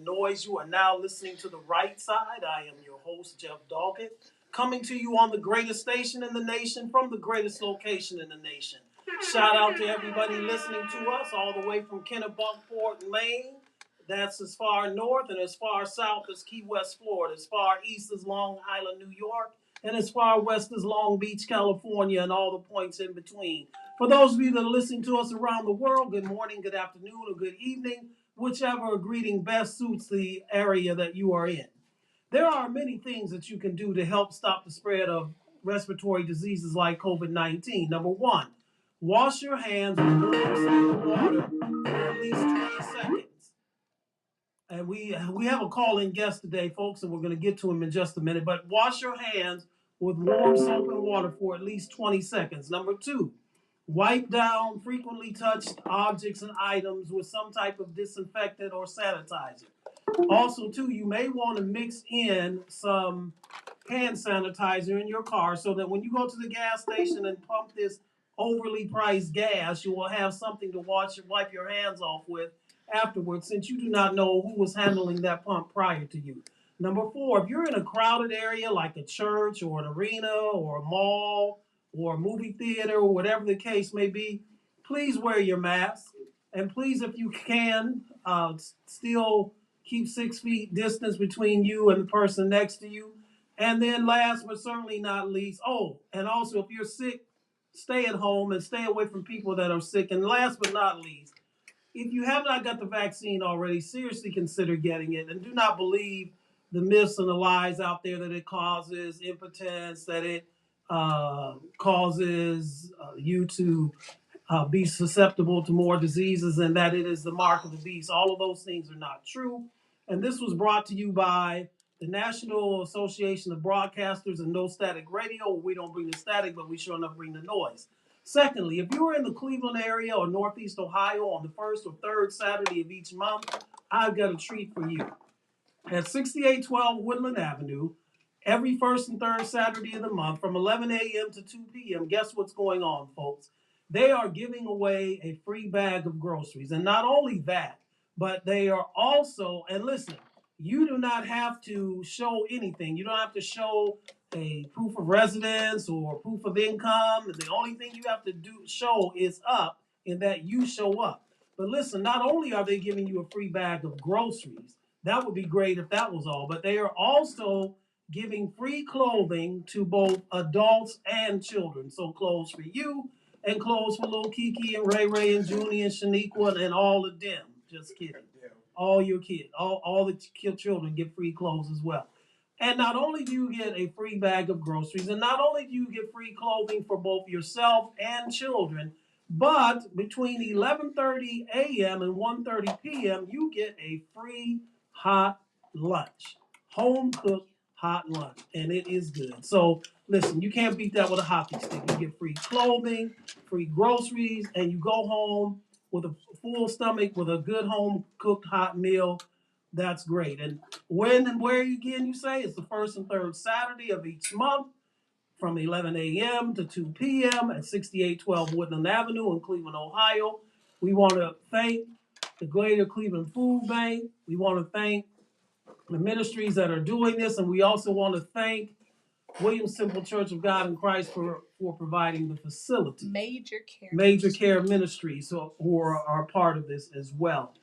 noise. You are now listening to The Right Side. I am your host, Jeff Doggett, coming to you on the greatest station in the nation from the greatest location in the nation. Shout out to everybody listening to us all the way from Kennebunkport, Maine. That's as far north and as far south as Key West, Florida, as far east as Long Island, New York, and as far west as Long Beach, California, and all the points in between. For those of you that are listening to us around the world, good morning, good afternoon, or good evening, whichever greeting best suits the area that you are in. There are many things that you can do to help stop the spread of respiratory diseases like COVID-19. Number one, wash your hands with warm water for at least 20 seconds. And we have a call-in guest today, folks, and we're going to get to him in just a minute. But wash your hands with warm soap and water for at least 20 seconds. Number two, wipe down frequently touched objects and items with some type of disinfectant or sanitizer. Also, too, you may want to mix in some hand sanitizer in your car so that when you go to the gas station and pump this overly priced gas, you will have something to wipe your hands off with afterwards, since you do not know who was handling that pump prior to you. Number four, if you're in a crowded area like a church or an arena or a mall or a movie theater or whatever the case may be, please wear your mask. And please, if you can, still keep 6 feet distance between you and the person next to you. And then last but certainly not least, and also if you're sick, stay at home and stay away from people that are sick. And last but not least, if you have not got the vaccine already, seriously consider getting it. And do not believe the myths and the lies out there that it causes impotence, that it causes you to be susceptible to more diseases, and that it is the mark of the beast. All of those things are not true. And this was brought to you by the National Association of Broadcasters and No Static Radio. We don't bring the static, but we sure enough bring the noise. Secondly, if you are in the Cleveland area or Northeast Ohio on the first or third Saturday of each month, I've got a treat for you. At 6812 Woodland Avenue, every first and third Saturday of the month from 11 a.m. to 2 p.m., guess what's going on, folks? They are giving away a free bag of groceries. And not only that, but they are also, and listen, you do not have to show anything. You don't have to show a proof of residence or proof of income. The only thing you have to show is up, in that you show up. But listen, not only are they giving you a free bag of groceries, that would be great if that was all, but they are also giving free clothing to both adults and children. So clothes for you and clothes for little Kiki and Ray Ray and Junie and Shaniqua and all of them. Just kidding. All your kids, all the children get free clothes as well. And not only do you get a free bag of groceries, and not only do you get free clothing for both yourself and children, but between 11:30 a.m. and 1:30 p.m., you get a free hot lunch, home-cooked hot lunch, and it is good. So listen, you can't beat that with a hockey stick. You get free clothing, free groceries, and you go home with a full stomach with a good home-cooked hot meal. That's great. And when and where again, you say? It's the first and third Saturday of each month from 11 a.m. to 2 p.m. at 6812 Woodland Avenue in Cleveland, Ohio. We want to thank the Greater Cleveland Food Bank. We want to thank the ministries that are doing this, and we also want to thank Williams Temple Church of God in Christ for providing the facility. Major Care Ministries, who are part of this as well.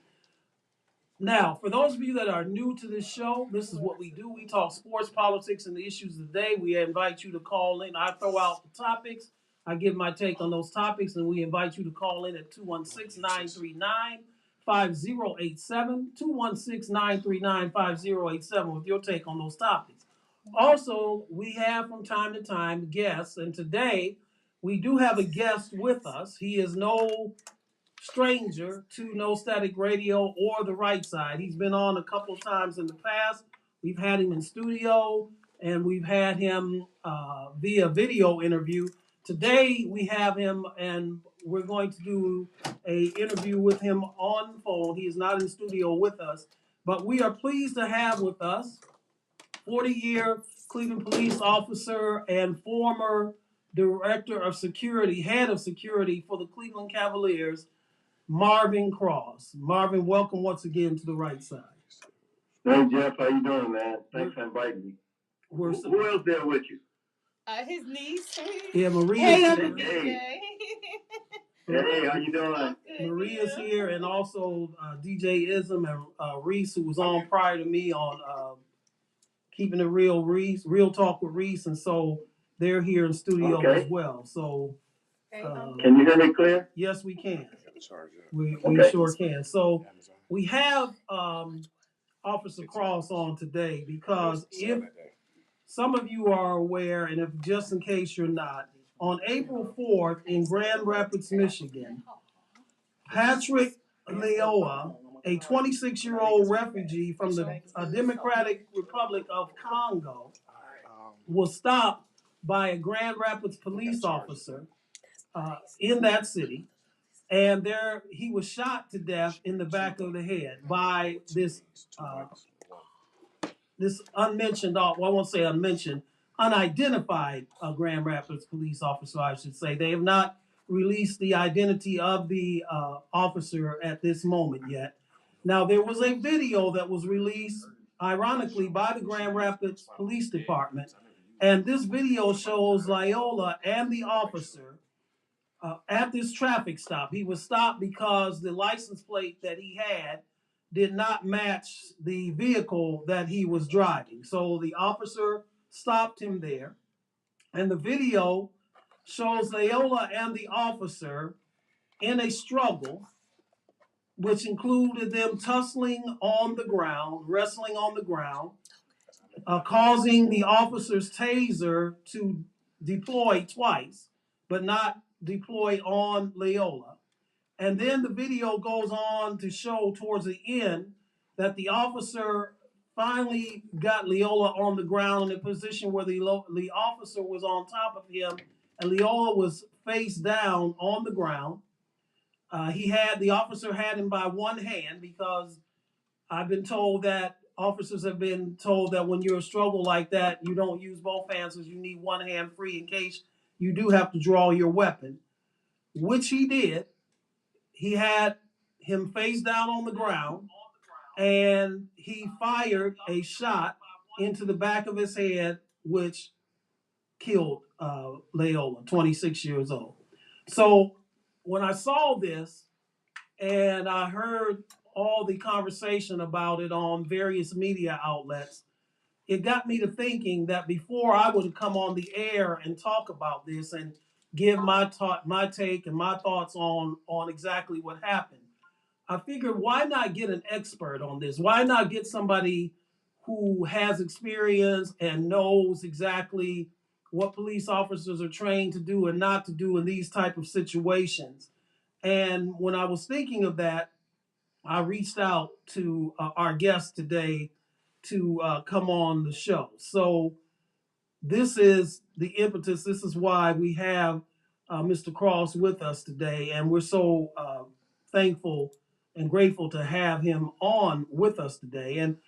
Now, for those of you that are new to this show, this is what we do. We talk sports, politics, and the issues of the day. We invite you to call in. I throw out the topics. I give my take on those topics, and we invite you to call in at 216-939-5087, 216-939-5087 with your take on those topics. Also, we have from time to time guests, and today we do have a guest with us. He is no stranger to No Static Radio or The Right Side. He's been on a couple of times in the past. We've had him in studio, and we've had him via video interview. Today we have him, and we're going to do an interview with him on the phone. He is not in studio with us, but we are pleased to have with us 40-year Cleveland police officer and former director of security, head of security for the Cleveland Cavaliers, Marvin Cross. Marvin, welcome once again to The Right Side. Hey Jeff, how you doing, man? Thanks for inviting me. Who else there with you? His niece. Yeah, Maria's hey, here. Hey. Hey, how you doing? Maria's here, and also DJ Ism and Reese, who was on prior to me on Keeping It Real, Real Talk with Reese, and so they're here in studio as well. So, can you hear me clear? Yes, we can. We sure can. So we have Officer Cross on today because if some of you are aware, and if just in case you're not, on April 4th in Grand Rapids, Michigan, Patrick Leoa, a 26-year-old refugee from the Democratic Republic of Congo, was stopped by a Grand Rapids police officer in that city. And there he was shot to death in the back of the head by this unmentioned, well, I won't say unmentioned, unidentified Grand Rapids police officer, I should say. They have not released the identity of the officer at this moment yet. Now, there was a video that was released, ironically, by the Grand Rapids Police Department. And this video shows Loyola and the officer at this traffic stop. He was stopped because the license plate that he had did not match the vehicle that he was driving. So the officer stopped him there. And the video shows Loyola and the officer in a struggle, which included them tussling on the ground, wrestling on the ground, causing the officer's taser to deploy twice, but not deploy on Loyola. And then the video goes on to show towards the end that the officer finally got Loyola on the ground in a position where the officer was on top of him and Loyola was face down on the ground. The officer had him by one hand, because I've been told that officers have been told that when you're in a struggle like that, you don't use both hands because you need one hand free in case you do have to draw your weapon, which he did. He had him face down on the ground, and he fired a shot into the back of his head, which killed Loyola, 26 years old. So when I saw this and I heard all the conversation about it on various media outlets, it got me to thinking that before I would come on the air and talk about this and give my take and my thoughts on exactly what happened, I figured, why not get an expert on this? Why not get somebody who has experience and knows exactly what police officers are trained to do and not to do in these type of situations? And when I was thinking of that, I reached out to our guest today to come on the show. So this is the impetus. This is why we have Mr. Cross with us today, and we're so thankful and grateful to have him on with us today. And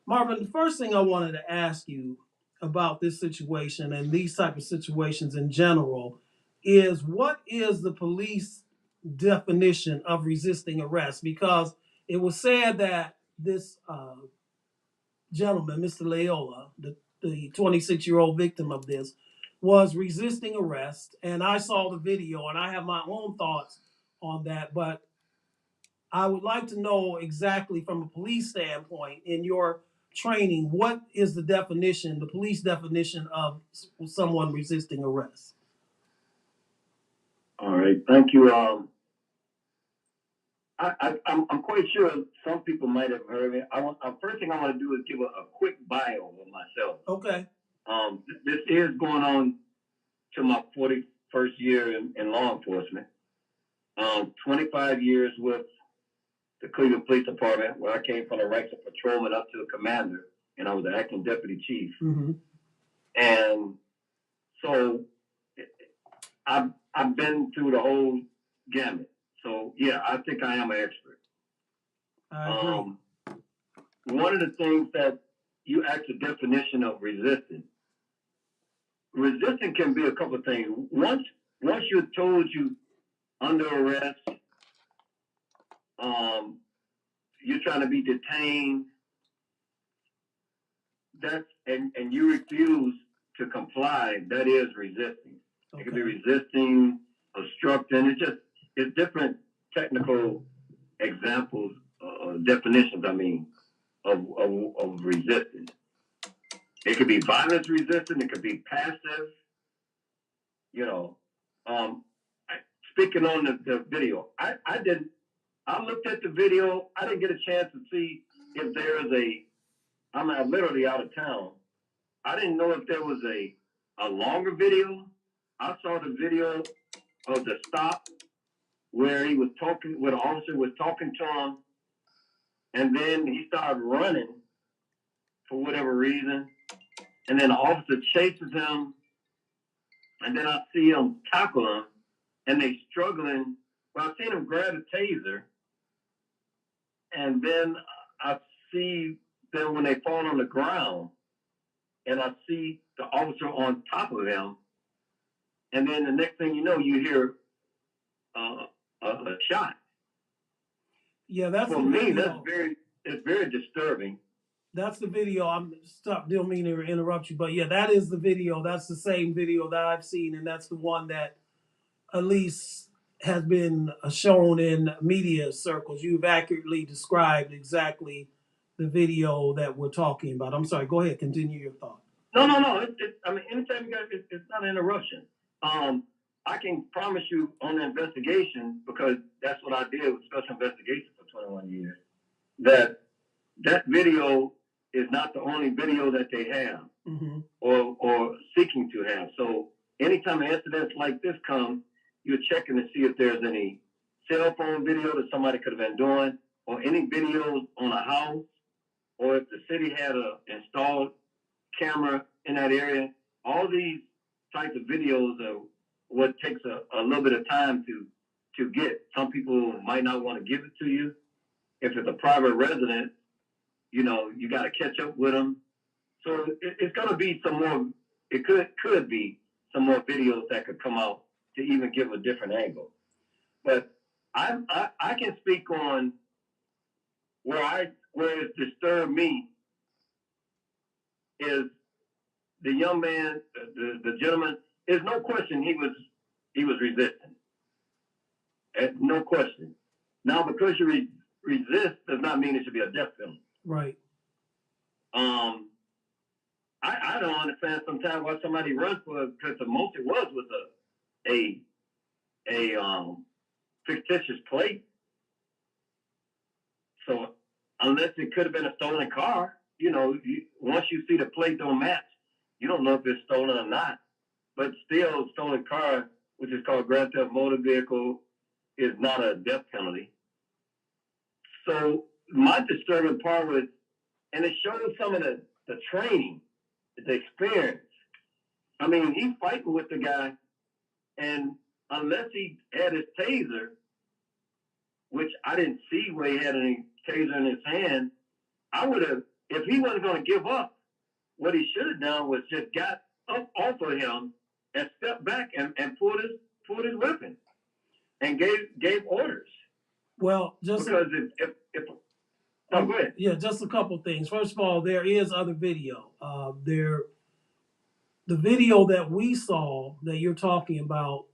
Marvin, the first thing I wanted to ask you about this situation and these type of situations in general is, what is the police definition of resisting arrest? Because it was said that this gentleman, Mr. Loyola, the 26-year-old victim of this, was resisting arrest. And I saw the video and I have my own thoughts on that. But I would like to know exactly from a police standpoint, in your training, what is the definition, the police definition of someone resisting arrest? All right, thank you. I'm quite sure some people might have heard me. First thing I want to do is give a quick bio of myself. Okay. This is going on to my 41st year in law enforcement. 25 years with the Cleveland Police Department, where I came from the ranks of patrolman up to the commander, and I was the acting deputy chief. Mm-hmm. And so I've been through the whole gamut. So yeah, I think I am an expert. I agree. One of the things that you asked, the definition of resisting. Resisting can be a couple of things. Once you're told you under arrest, you're trying to be detained, and you refuse to comply, that is resisting. Okay. It could be resisting, obstructing. It's different technical examples, definitions, I mean, of resisting. It could be violence resistant. It could be passive. You know, speaking on the video, I looked at the video. I didn't get a chance to see if there is I'm literally out of town. I didn't know if there was a longer video. I saw the video of the stop where where the officer was talking to him, and then he started running for whatever reason, and then the officer chases him, and then I see him tackle him, and they struggling. Well, I seen him grab a taser, and then I see them when they fall on the ground, and I see the officer on top of them, and then the next thing you know, you hear a shot. Yeah, that's for me. It's very disturbing. That's the video. Don't mean to interrupt you, but yeah, that is the video. That's the same video that I've seen, and that's the one that at least has been shown in media circles. You've accurately described exactly the video that we're talking about. I'm sorry. Go ahead. Continue your thought. No. I mean, anytime you guys, it's not an interruption. I can promise you on the investigation, because that's what I did with special investigation for 21 years, that video is not the only video that they have, mm-hmm. or seeking to have. So anytime incidents like this come, you're checking to see if there's any cell phone video that somebody could have been doing, or any videos on a house, or if the city had an installed camera in that area. All these types of videos are what takes a little bit of time to get. Some people might not want to give it to you. If it's a private residence, you got to catch up with them. So it's going to be some more. It could be some more videos that could come out to even give a different angle. But I can speak on where it's disturbed me is the young man, the gentleman. There's no question he was resisting. No question. Now, because you resist does not mean it should be a death penalty. Right. I don't understand sometimes why somebody runs for it, because the most it was a fictitious plate. So unless it could have been a stolen car, once you see the plate don't match, you don't know if it's stolen or not. But still, stolen car, which is called grand theft motor vehicle, is not a death penalty. So my disturbing part was, and it showed some of the training, the experience. I mean, he's fighting with the guy, and unless he had his taser, which I didn't see where he had any taser in his hand, I would have, if he wasn't going to give up, what he should have done was just got up off of him and stepped back and pulled his weapon and gave orders. Well, just because go ahead. Yeah, just a couple things. First of all, there is other video. The video that we saw that you're talking about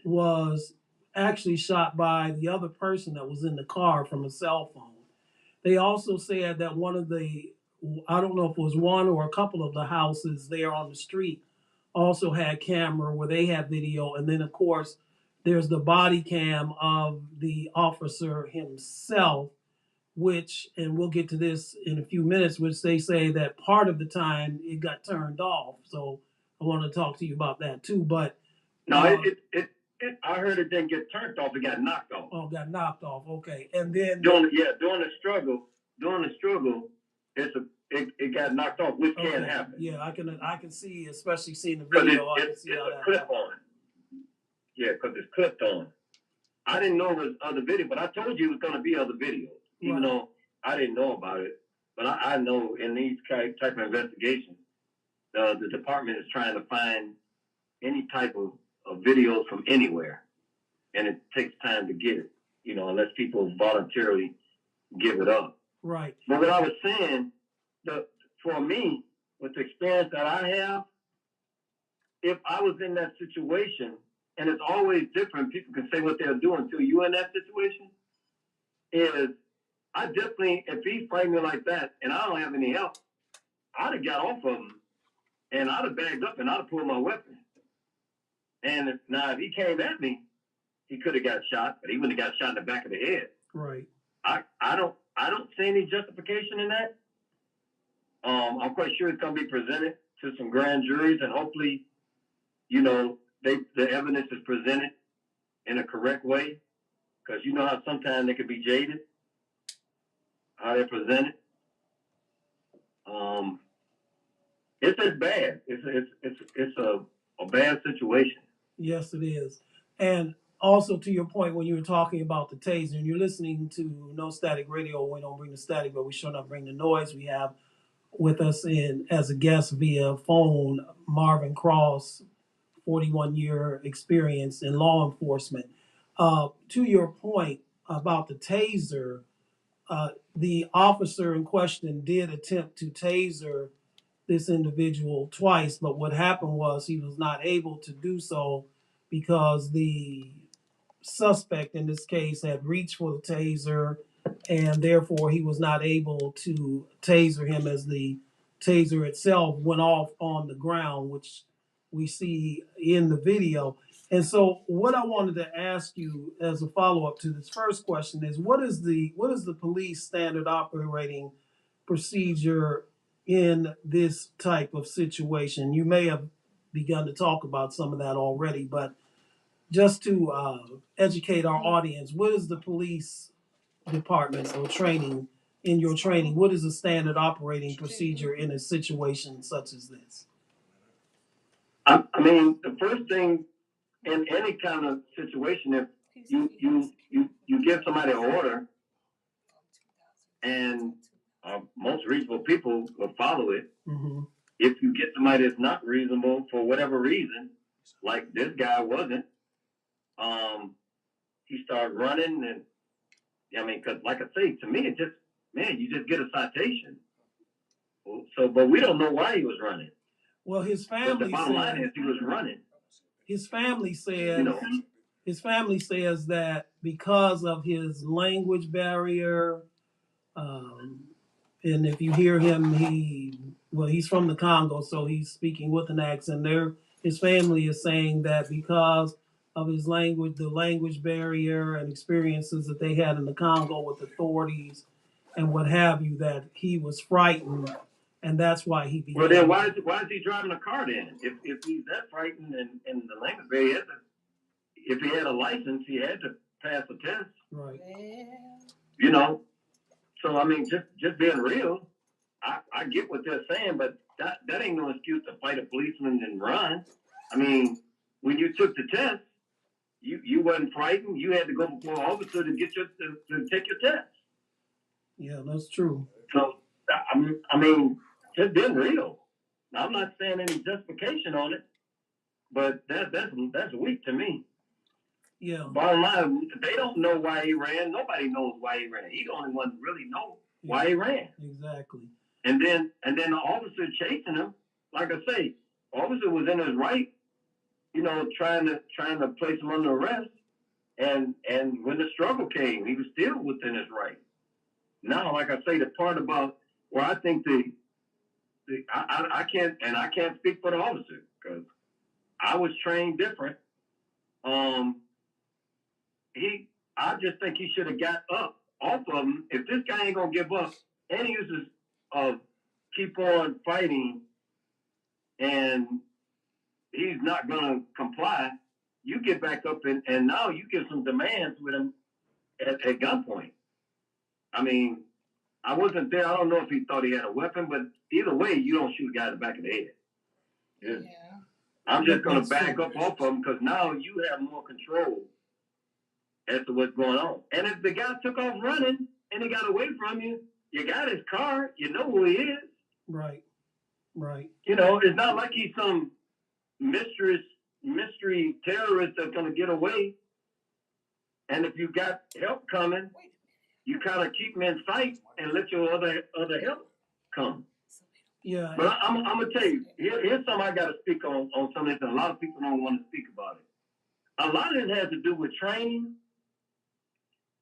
was actually shot by the other person that was in the car from a cell phone. They also said that one of the, I don't know if it was one or a couple of the houses there on the street also had camera where they had video. And then, of course, there's the body cam of the officer himself, which, and we'll get to this in a few minutes, which they say that part of the time it got turned off. So I want to talk to you about that too. But no, I heard it didn't get turned off. It got knocked off. Oh, got knocked off. Okay, and then during the struggle, it got knocked off, which can happen. Yeah, I can see, especially seeing the video. It's a clip on. Yeah, because it's clipped on. I didn't know it was other video, but I told you it was going to be other videos, even though I didn't know about it. But I know in these type of investigations, the department is trying to find any type of videos from anywhere, and it takes time to get it, unless people voluntarily give it up. Right. But what I was saying, for me, with the experience that I have, if I was in that situation, and it's always different, people can say what they're doing until you're in that situation, is I definitely, if he's fighting me like that and I don't have any help, I'd have got off of him and I'd have bagged up and I'd have pulled my weapon. And if he came at me, he could have got shot, but he wouldn't have got shot in the back of the head. Right. I don't see any justification in that. I'm quite sure it's going to be presented to some grand juries, and hopefully, you know, the evidence is presented in a correct way, because you know how sometimes they could be jaded, how they're presented. It's just bad. It's a bad situation. Yes, it is. And also to your point, when you were talking about the taser, and you're listening to No Static Radio, we don't bring the static, but we sure enough bring the noise. We have with us in as a guest via phone Marvin Cross, 41-year experience in law enforcement. To your point about the taser, the officer in question did attempt to taser this individual twice, but what happened was he was not able to do so because the suspect in this case had reached for the taser, and therefore he was not able to taser him as the taser itself went off on the ground, which we see in the video. And so what I wanted to ask you as a follow-up to this first question is what is the police standard operating procedure in this type of situation? You may have begun to talk about some of that already, but just to educate our audience, what is the police department or training, in your training, what is the standard operating procedure in a situation such as this? I mean, the first thing in any kind of situation, if you give somebody an order, and most reasonable people will follow it. Mm-hmm. If you get somebody that's not reasonable for whatever reason, like this guy wasn't, he started running, and I mean, because like I say, to me, it just, man, you just get a citation. So, but we don't know why he was running. Well, his But family the bottom line says is he was running. his family says You know, his family says that because of his language barrier, and if you hear him, he's from the Congo, so he's speaking with an accent. His family is saying that because of his language, the language barrier and experiences that they had in the Congo with authorities and what have you, that he was frightened, and that's why he began. Well, then why is he driving a car then? If he's that frightened and the language barrier, if he had a license, he had to pass a test. Right. You know. So I mean, just being real, I get what they're saying, but that ain't no excuse to fight a policeman and run. I mean, when you took the test, you wasn't frightened. You had to go before an officer to to take your test. Yeah, that's true. So I mean, just being real. Now, I'm not saying any justification on it, but that's weak to me. Yeah. Bottom line, they don't know why he ran. Nobody knows why he ran. He's the only one who really knows why he ran. Exactly. And then the officer chasing him, like I say, officer was in his right, you know, trying to place him under arrest. And when the struggle came, he was still within his right. Now, like I say, the part about where I think I can't speak for the officer because I was trained different. I just think he should have got up off of him. If this guy ain't gonna give up, and he uses keep on fighting, and he's not gonna comply, you get back up and now you give some demands with him at gunpoint. I mean, I wasn't there. I don't know if he thought he had a weapon, but either way, you don't shoot a guy in the back of the head. Yeah. I'm just gonna back up off of him because now you have more control as to what's going on. And if the guy took off running and he got away from you, you got his car, you know who he is. Right. Right. You know, it's not like he's some mystery terrorist that's going to get away. And if you got help coming, you kind of keep him in sight and let your other help come. Yeah. But I'm gonna tell you, here's something I got to speak on some of this, and a lot of people don't want to speak about it. A lot of it has to do with training,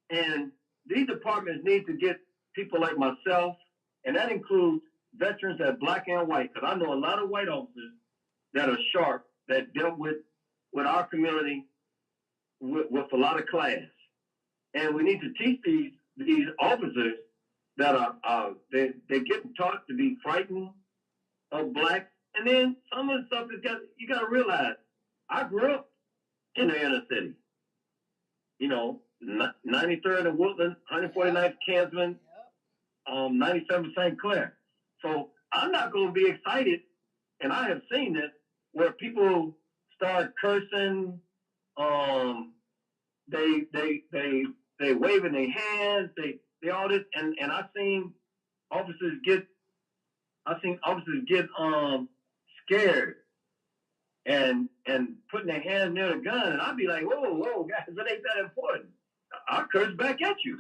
and these departments need to get people like myself, and that includes veterans that black and white, because I know a lot of white officers that are sharp, that dealt with our community with a lot of class. And we need to teach these officers that are they're getting taught to be frightened of blacks. And then some of the stuff you got to realize, I grew up in the inner city. You know, 93rd in Woodland, 149th Kansman, 97th St. Clair. So I'm not going to be excited, and I have seen this, where people start cursing, they waving their hands, they all this, and I've seen officers get scared and putting their hands near the gun, and I'd be like, whoa, guys, that ain't that important. I'll curse back at you.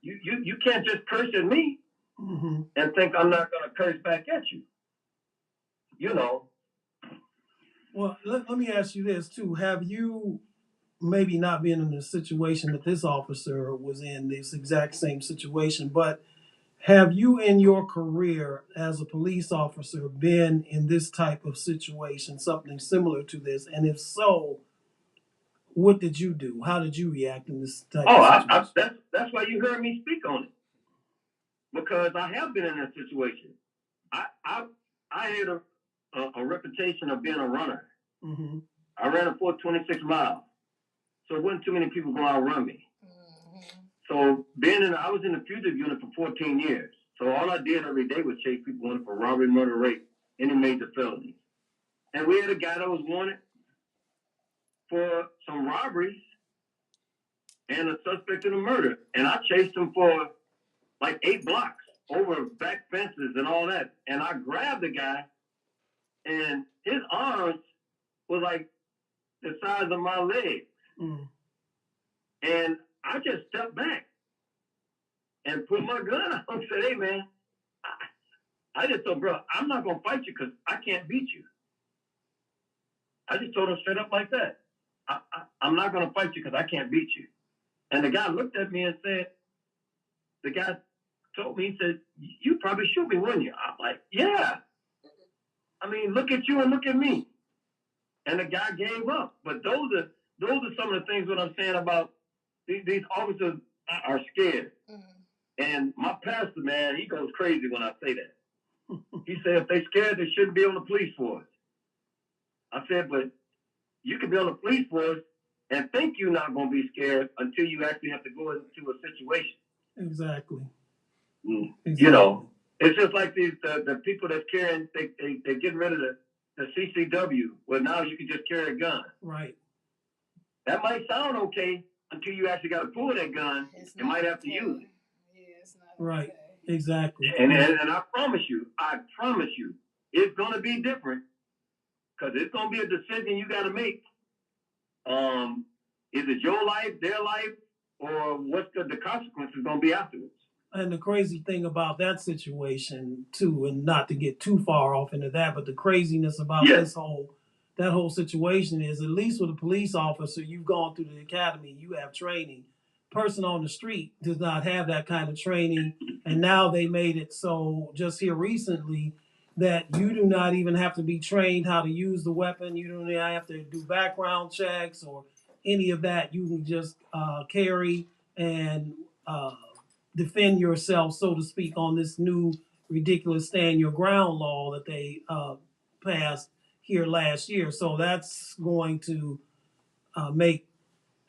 You can't just curse at me and think I'm not going to curse back at you. You know. Well, let me ask you this too. Have you maybe not been in the situation that this officer was in, this exact same situation, but have you in your career as a police officer been in this type of situation, something similar to this? And if so, what did you do? How did you react in this type of situation? That's why you heard me speak on it. Because I have been in that situation. I had a reputation of being a runner. Mm-hmm. I ran a 426 miles. So it wasn't too many people go out and run me. Mm-hmm. So I was in the fugitive unit for 14 years. So all I did every day was chase people in for robbery, murder, rape, any major felonies. And we had a guy that was wanted for some robberies and a suspect in a murder. And I chased him for like 8 blocks over back fences and all that. And I grabbed the guy, and his arms were like the size of my legs. Mm. And I just stepped back and put my gun out and said, hey, man, I just told bro, I'm not going to fight you because I can't beat you. I just told him straight up like that. I'm not going to fight you because I can't beat you. And the guy looked at me and said, the guy told me, he said, you probably shoot me, wouldn't you? I'm like, yeah. I mean, look at you and look at me. And the guy gave up. But those are some of the things what I'm saying about these officers are scared. Mm-hmm. And my pastor, man, he goes crazy when I say that. He said, if they're scared, they shouldn't be on the police force. I said, but you can be on the police force and think you're not going to be scared until you actually have to go into a situation. Exactly. You know, it's just like the people that's carrying, they're getting rid of the CCW, where now you can just carry a gun. Right. That might sound okay until you actually got to pull that gun and might have to use it. Yeah, it's not right. Okay. Exactly. And I promise you, it's going to be different, because it's going to be a decision you got to make. Is it your life, their life, or what's the consequences going to be afterwards? And the crazy thing about that situation too, and not to get too far off into that, but the craziness about that whole situation is, at least with a police officer, you've gone through the academy, you have training. Person on the street does not have that kind of training, and now they made it so just here recently that you do not even have to be trained how to use the weapon. You don't have to do background checks or any of that. You can just carry and defend yourself, so to speak, on this new ridiculous stand your ground law that they passed here last year. So that's going to make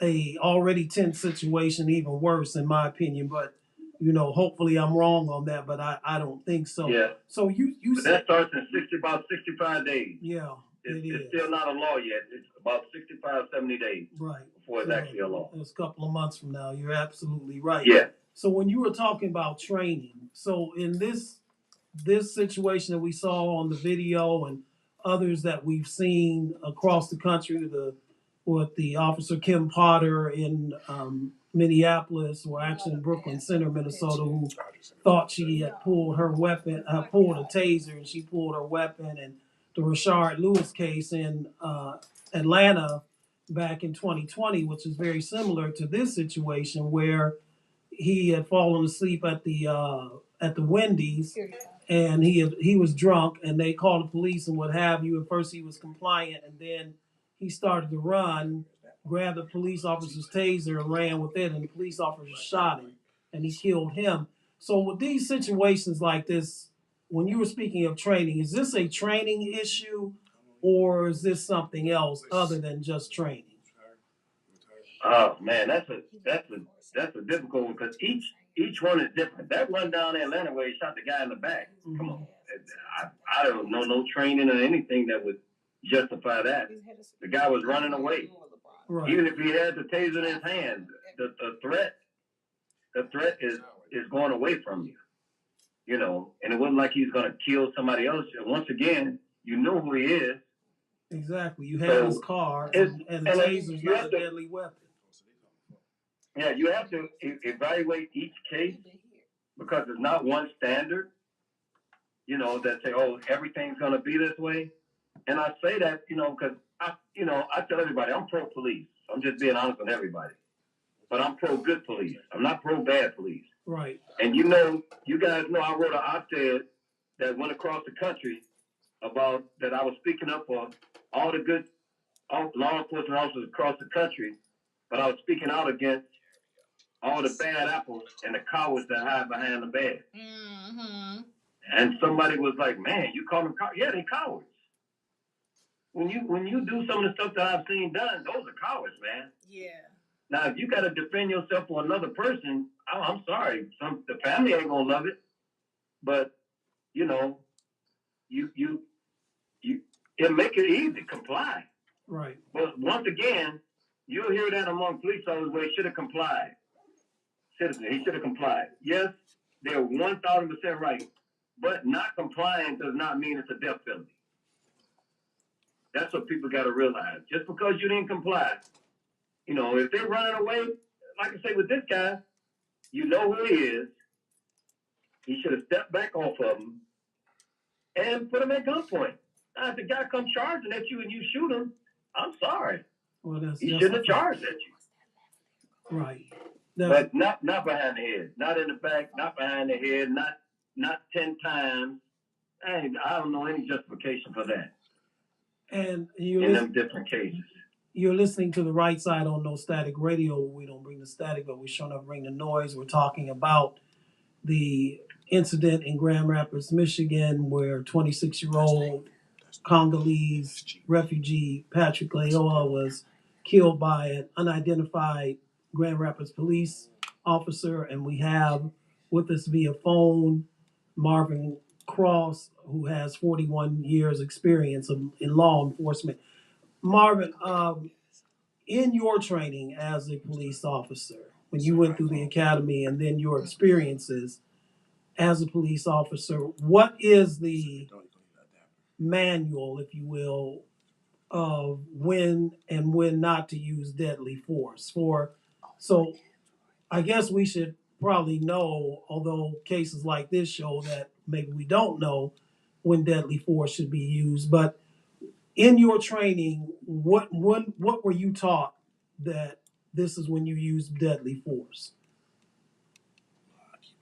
a already tense situation even worse, in my opinion. But hopefully I'm wrong on that, but I don't think so. Yeah. So you but that starts in about 65 days. Yeah. It's still not a law yet. It's about 65, 70 days. Right. Before it's actually a law. It's a couple of months from now. You're absolutely right. Yeah. So when you were talking about training, so in this situation that we saw on the video and others that we've seen across the country, the officer Kim Potter in Minneapolis, or actually in Brooklyn Center, Minnesota, who thought she had pulled her weapon, pulled a taser, and she pulled her weapon. And the Rashard Lewis case in Atlanta back in 2020, which is very similar to this situation, where he had fallen asleep at the Wendy's, and he was drunk, and they called the police and what have you. At first, he was compliant, and then he started to run, grabbed the police officer's taser, and ran with it, and the police officer shot him, and he killed him. So, with these situations like this, when you were speaking of training, is this a training issue, or is this something else other than just training? Oh man, that's a difficult one because each one is different. That one down in Atlanta where he shot the guy in the back. Mm-hmm. Come on, I don't know no training or anything that would justify that. The guy was running away. Right. Even if he had the taser in his hand, the threat is going away from you. You know, and it wasn't like he's going to kill somebody else. Once again, you know who he is. Exactly. You have his car, and the taser's not a deadly weapon. Yeah, you have to evaluate each case because there's not one standard, you know, that say, oh, everything's going to be this way. And I say that, you know, because, I tell everybody, I'm pro-police. I'm just being honest with everybody. But I'm pro-good police. I'm not pro-bad police. Right. And you guys know I wrote an op-ed that went across the country about that I was speaking up for all the good law enforcement officers across the country, but I was speaking out against all the bad apples and the cowards that hide behind the bed. Mm-hmm. And somebody was like, man, you call them cowards? Yeah, they cowards. When you do some of the stuff that I've seen done, those are cowards, man. Yeah. Now, if you got to defend yourself for another person, I'm sorry. The family ain't going to love it. But, you know, you make it easy, comply. Right. But once again, you'll hear that among police officers where he should have complied. Citizen, he should have complied. Yes, they're 1,000% right. But not complying does not mean it's a death penalty. That's what people got to realize. Just because you didn't comply, you know, if they're running away, like I say with this guy, you know who he is. He should have stepped back off of him and put him at gunpoint. Now, if the guy comes charging at you and you shoot him, I'm sorry. Well, he shouldn't have charged at you. Right. But not behind the head, not in the back, not behind the head, not 10 times. I don't know any justification for that. And in them different cases. You're listening to the Right Side on No Static Radio. We don't bring the static, but we sure enough bring the noise. We're talking about the incident in Grand Rapids, Michigan, where 26-year-old Congolese refugee Patrick Leoa was killed by an unidentified Grand Rapids police officer. And we have with us via phone Marvin Cross, who has 41 years experience in law enforcement. Marvin, in your training as a police officer, when you went through the academy and then your experiences as a police officer, what is the manual, if you will, of when and when not to use deadly force? So I guess we should probably know, although cases like this show that maybe we don't know when deadly force should be used. But in your training, what were you taught that this is when you use deadly force?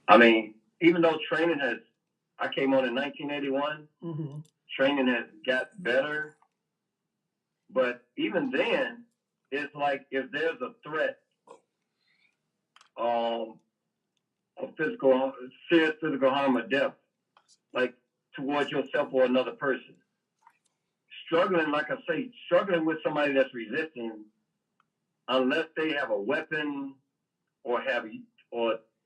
I mean, even though training I came on in 1981, mm-hmm. Training has got better. But even then, it's like if there's a threat of serious physical harm or death, like towards yourself or another person, struggling with somebody that's resisting, unless they have a weapon or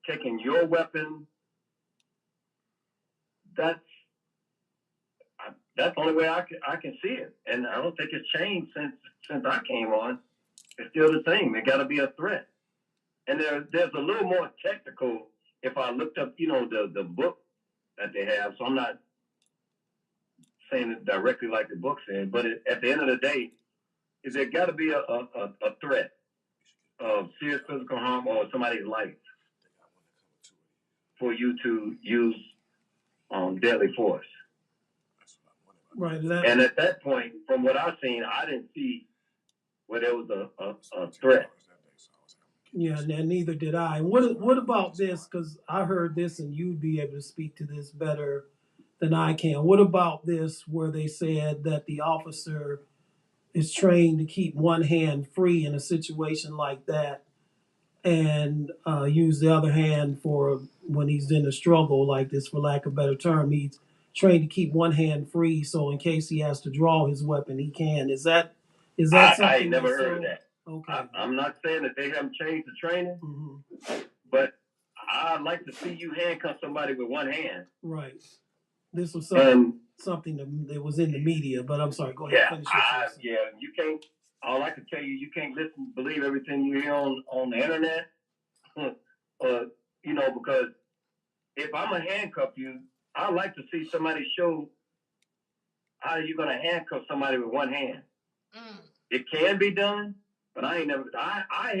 taking your weapon, that's the only way I can see it. And I don't think it's changed since I came on. It's still the same. It got to be a threat. And there's a little more technical if I looked up, the book that they have. So I'm not saying it directly like the book said, but at the end of the day, there got to be a threat. of serious physical harm or somebody's life for you to use deadly force. Right. And at that point, from what I've seen, I didn't see where there was a threat. Yeah, and neither did I. What about this? Because I heard this, and you'd be able to speak to this better than I can. What about this, where they said that the officer is trained to keep one hand free in a situation like that, and use the other hand for when he's in a struggle like this, for lack of a better term. He's trained to keep one hand free, so in case he has to draw his weapon, he can. Is that something? I never heard of that. Okay. I'm not saying that they haven't changed the training, Mm-hmm. but I'd like to see you handcuff somebody with one hand. Right. This was something that was in the media, but I'm sorry. Go ahead. Yeah, you can't. All I can tell you, you can't believe everything you hear on the internet. Because if I'm gonna handcuff you, I'd like to see somebody show how you're gonna handcuff somebody with one hand. It can be done, but I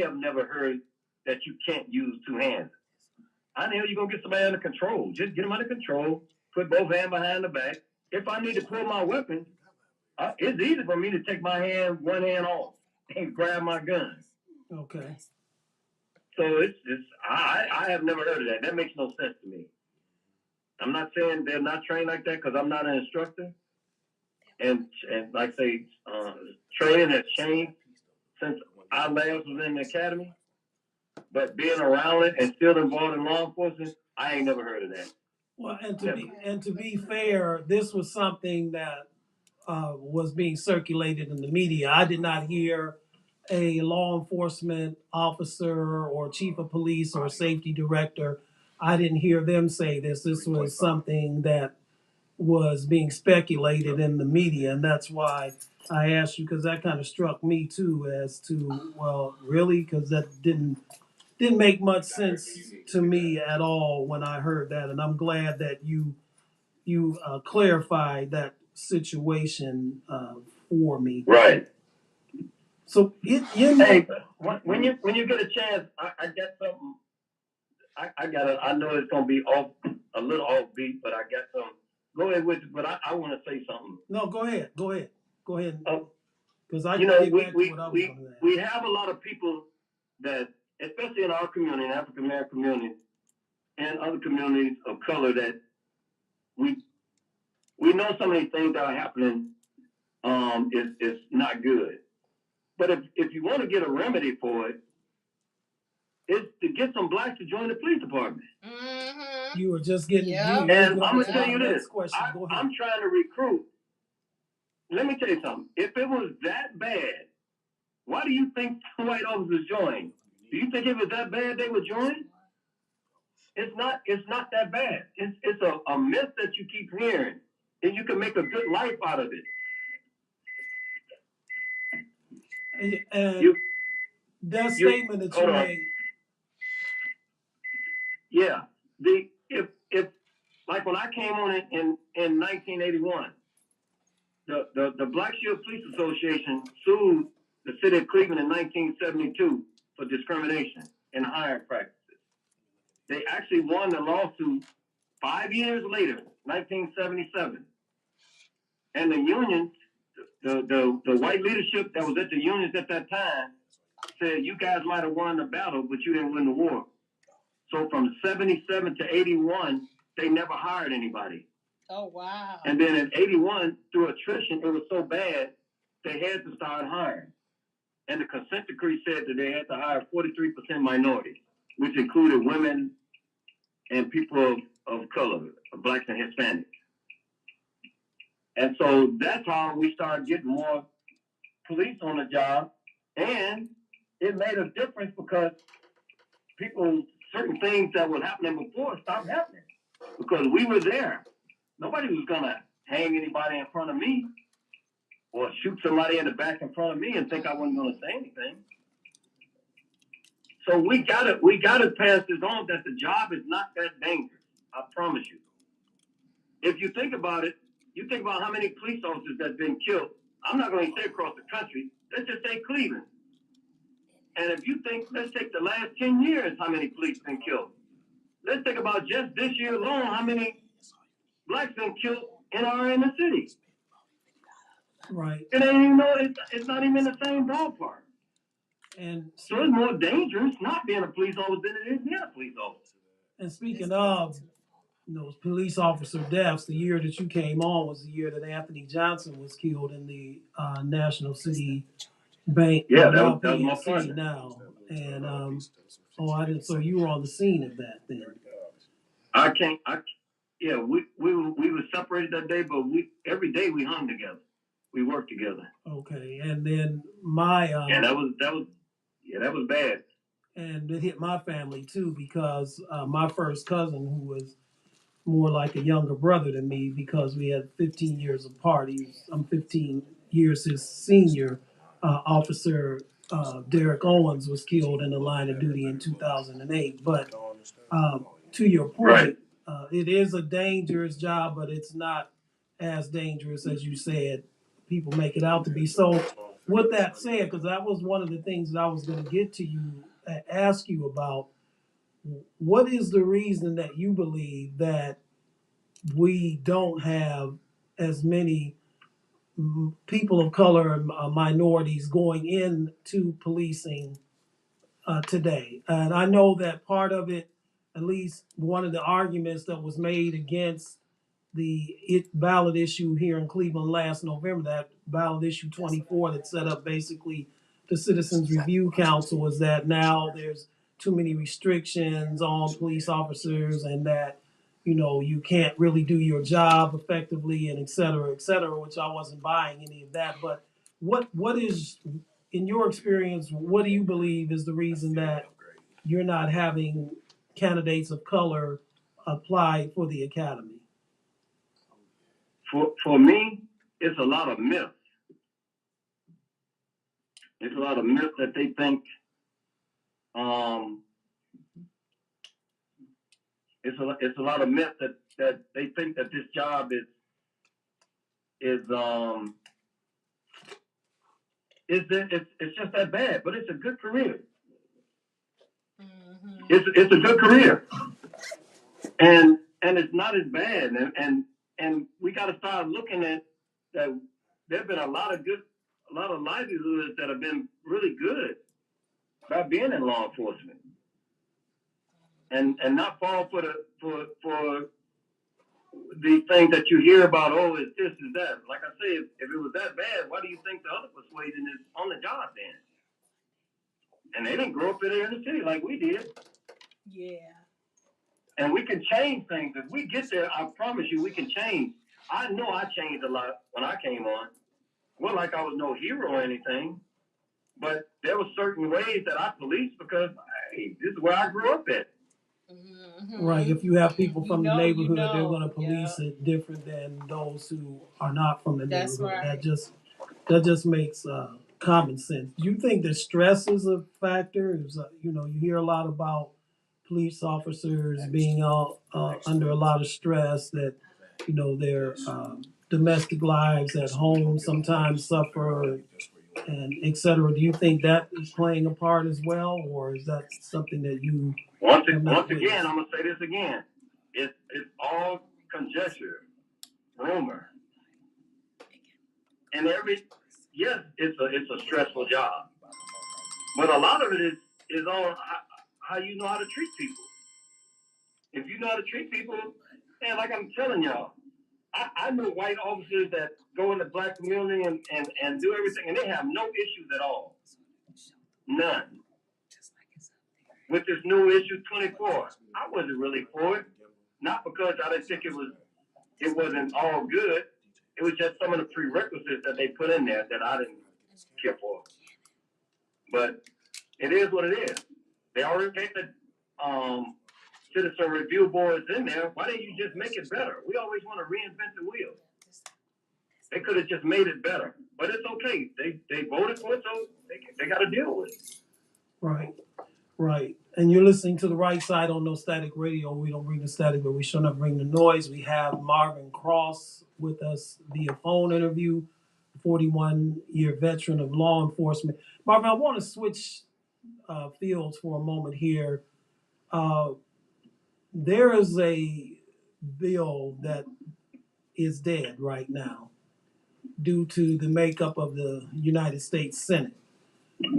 have never heard that you can't use two hands. How the hell you gonna get somebody under control? Just get them under control. Put both hands behind the back. If I need to pull my weapon, it's easy for me to take my one hand off and grab my gun. Okay. So I have never heard of that. That makes no sense to me. I'm not saying they're not trained like that, because I'm not an instructor. And like I say, training has changed since I last was in the academy. But being around it and still involved in law enforcement, I ain't never heard of that. Well, and to be fair, this was something that was being circulated in the media. I did not hear a law enforcement officer or chief of police or safety director. I didn't hear them say this. This was something that was being speculated in the media, and that's why I asked you, because that kind of struck me too, as to, well, really, because that didn't make much sense to me at all when I heard that, and I'm glad that you clarified that situation for me. Right. So hey, when you get a chance, I got something. I know it's gonna be a little offbeat, but I got some. Go ahead with it, but I want to say something. No, go ahead. Because I we have a lot of people that, especially in our community, African American community, and other communities of color, that we know some of these things that are happening is not good. But if you want to get a remedy for it, it's to get some blacks to join the police department. Mm-hmm. You were just getting. Yep. And I'm gonna tell you this. I'm trying to recruit. Let me tell you something. If it was that bad, why do you think white officers join? Do you think if it was that bad they would join? It's not that bad. It's a myth that you keep hearing, and you can make a good life out of it. And that statement that you made. Yeah. If like when I came on in 1981, the Black Shield Police Association sued the city of Cleveland in 1972 for discrimination in hiring practices. They actually won the lawsuit 5 years later, 1977. And the unions, the white leadership that was at the unions at that time, said, you guys might have won the battle, but you didn't win the war. So from 77 to 81, they never hired anybody. Oh, wow. And then in 81, through attrition, it was so bad, they had to start hiring. And the consent decree said that they had to hire 43% minorities, which included women and people of color, blacks and Hispanics. And so that's how we started getting more police on the job. And it made a difference because certain things that were happening before stopped happening because we were there. Nobody was going to hang anybody in front of me or shoot somebody in the back in front of me and think I wasn't going to say anything. So we gotta pass this on, that the job is not that dangerous. I promise you. If you think about it, you think about how many police officers that's been killed. I'm not going to say across the country. Let's just say Cleveland. And if you think, let's take the last 10 years, how many police been killed? Let's think about just this year alone, how many blacks been killed in our inner city. Right. It ain't even know it's not even in the same ballpark. And so it's more dangerous not being a police officer than it is being a police officer. And speaking of police officer deaths, the year that you came on was the year that Anthony Johnson was killed in the National City Bank. Yeah, that was my partner. Now, and I didn't. So you were on the scene of that then. Yeah, we were separated that day, but every day we hung together. We worked together. Okay, and then my and that was bad. And it hit my family too because my first cousin, who was more like a younger brother than me, because we had 15 years apart. I'm 15 years his senior. Officer Derek Owens was killed in the line of duty in 2008. But to your point, right. It is a dangerous job, but it's not as dangerous as you said people make it out to be. So with that said, because that was one of the things that I was going to get to you, ask you about, what is the reason that you believe that we don't have as many people of color and minorities going into policing today? And I know that part of it, at least one of the arguments that was made against the ballot issue here in Cleveland last November, that ballot issue 24 that set up basically the Citizens Review Council, was that now there's too many restrictions on police officers and that, you can't really do your job effectively and et cetera, which I wasn't buying any of that. But what is, in your experience, what do you believe is the reason that you're not having candidates of color apply for the academy? For me, it's a lot of myths. It's a lot of myths that they think. It's a lot of myths that they think that this job is it's just that bad, but it's a good career. Mm-hmm. It's a good career, and it's not as bad, and we got to start looking at that. There've been a lot of livelihoods that have been really good by being in law enforcement, and not fall for the things that you hear about. Oh, it's this, is that. Like I say, if it was that bad, why do you think the other persuasion is on the job then? And they didn't grow up in the inner city like we did. Yeah. And we can change things. If we get there, I promise you, we can change. I know I changed a lot when I came on. Well, like I was no hero or anything, but there were certain ways that I policed because, hey, this is where I grew up at. Mm-hmm. Right. If you have people from the neighborhood, they're going to police it different than those who are not from the neighborhood. Right. That just makes common sense. Do you think that stress is a factor? You hear a lot about police officers being under a lot of stress, that their domestic lives at home sometimes suffer, and et cetera. Do you think that is playing a part as well, or is that something that you once again, I'm gonna say this again. It's all conjecture, rumor, and yes, it's a stressful job, but a lot of it is on how you know how to treat people. If you know how to treat people, and like I'm telling y'all, I know white officers that go in the black community and do everything, and they have no issues at all. None. With this new issue 24, I wasn't really for it. Not because I didn't think it wasn't all good. It was just some of the prerequisites that they put in there that I didn't care for. But it is what it is. They already get the citizen review boards in there. Why didn't you just make it better? We always want to reinvent the wheel. They could have just made it better. But it's okay. They voted for it, so they got to deal with it. Right. And you're listening to The Right Side on No Static Radio. We don't bring the static, but we sure enough bring the noise. We have Marvin Cross with us via phone interview, 41-year veteran of law enforcement. Marvin, I want to switch fields for a moment here. Uh, there is a bill that is dead right now due to the makeup of the United States Senate.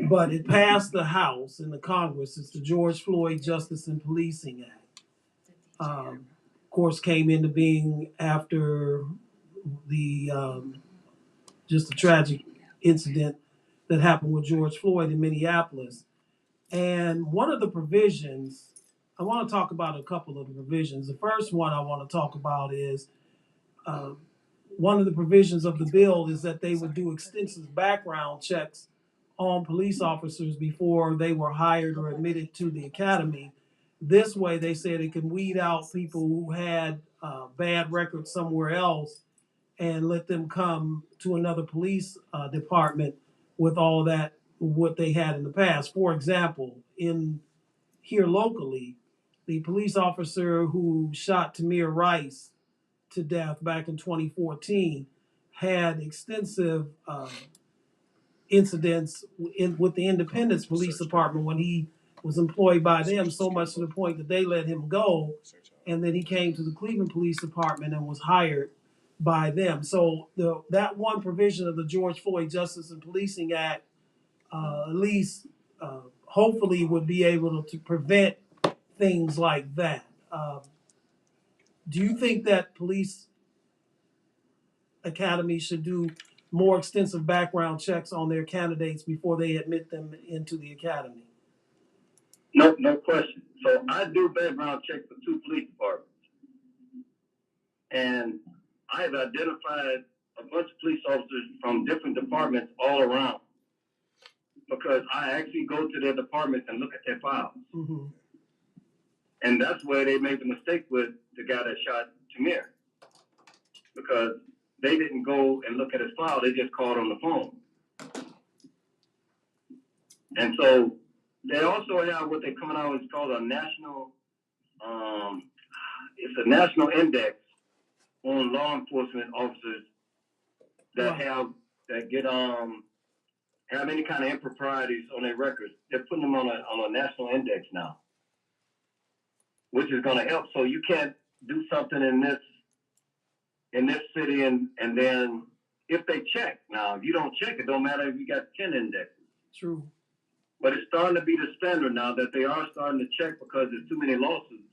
But it passed the House and the Congress. It's the George Floyd Justice and Policing Act. Of course, came into being after the just a tragic incident that happened with George Floyd in Minneapolis. And one of the provisions, I want to talk about a couple of the provisions. The first one I want to talk about is uh, one of the provisions of the bill is that they would do extensive background checks on police officers before they were hired or admitted to the academy. This way, they said it can weed out people who had bad records somewhere else and let them come to another police department with all that what they had in the past. For example, in here locally, the police officer who shot Tamir Rice to death back in 2014 had extensive incidents with the Independence Police Department when he was employed by them, so much to the point that they let him go, and then he came to the Cleveland Police Department and was hired by them. So that one provision of the George Floyd Justice and Policing Act, at least hopefully, would be able to prevent things like that. Do you think that police academies should do more extensive background checks on their candidates before they admit them into the academy? No, no question. So I do background checks for 2 police departments, and I've identified a bunch of police officers from different departments all around because I actually go to their departments and look at their files. Mm-hmm. And that's where they made the mistake with the guy that shot Tamir, because they didn't go and look at his file. They just called on the phone. And so they also have what they're coming out with, it's called a national, it's a national index on law enforcement officers that have any kind of improprieties on their records. They're putting them on a national index now, which is going to help. So you can't do something in this city and then if they check. Now, if you don't check, it don't matter if you got 10 indexes. True. But it's starting to be the standard now that they are starting to check because there's too many lawsuits.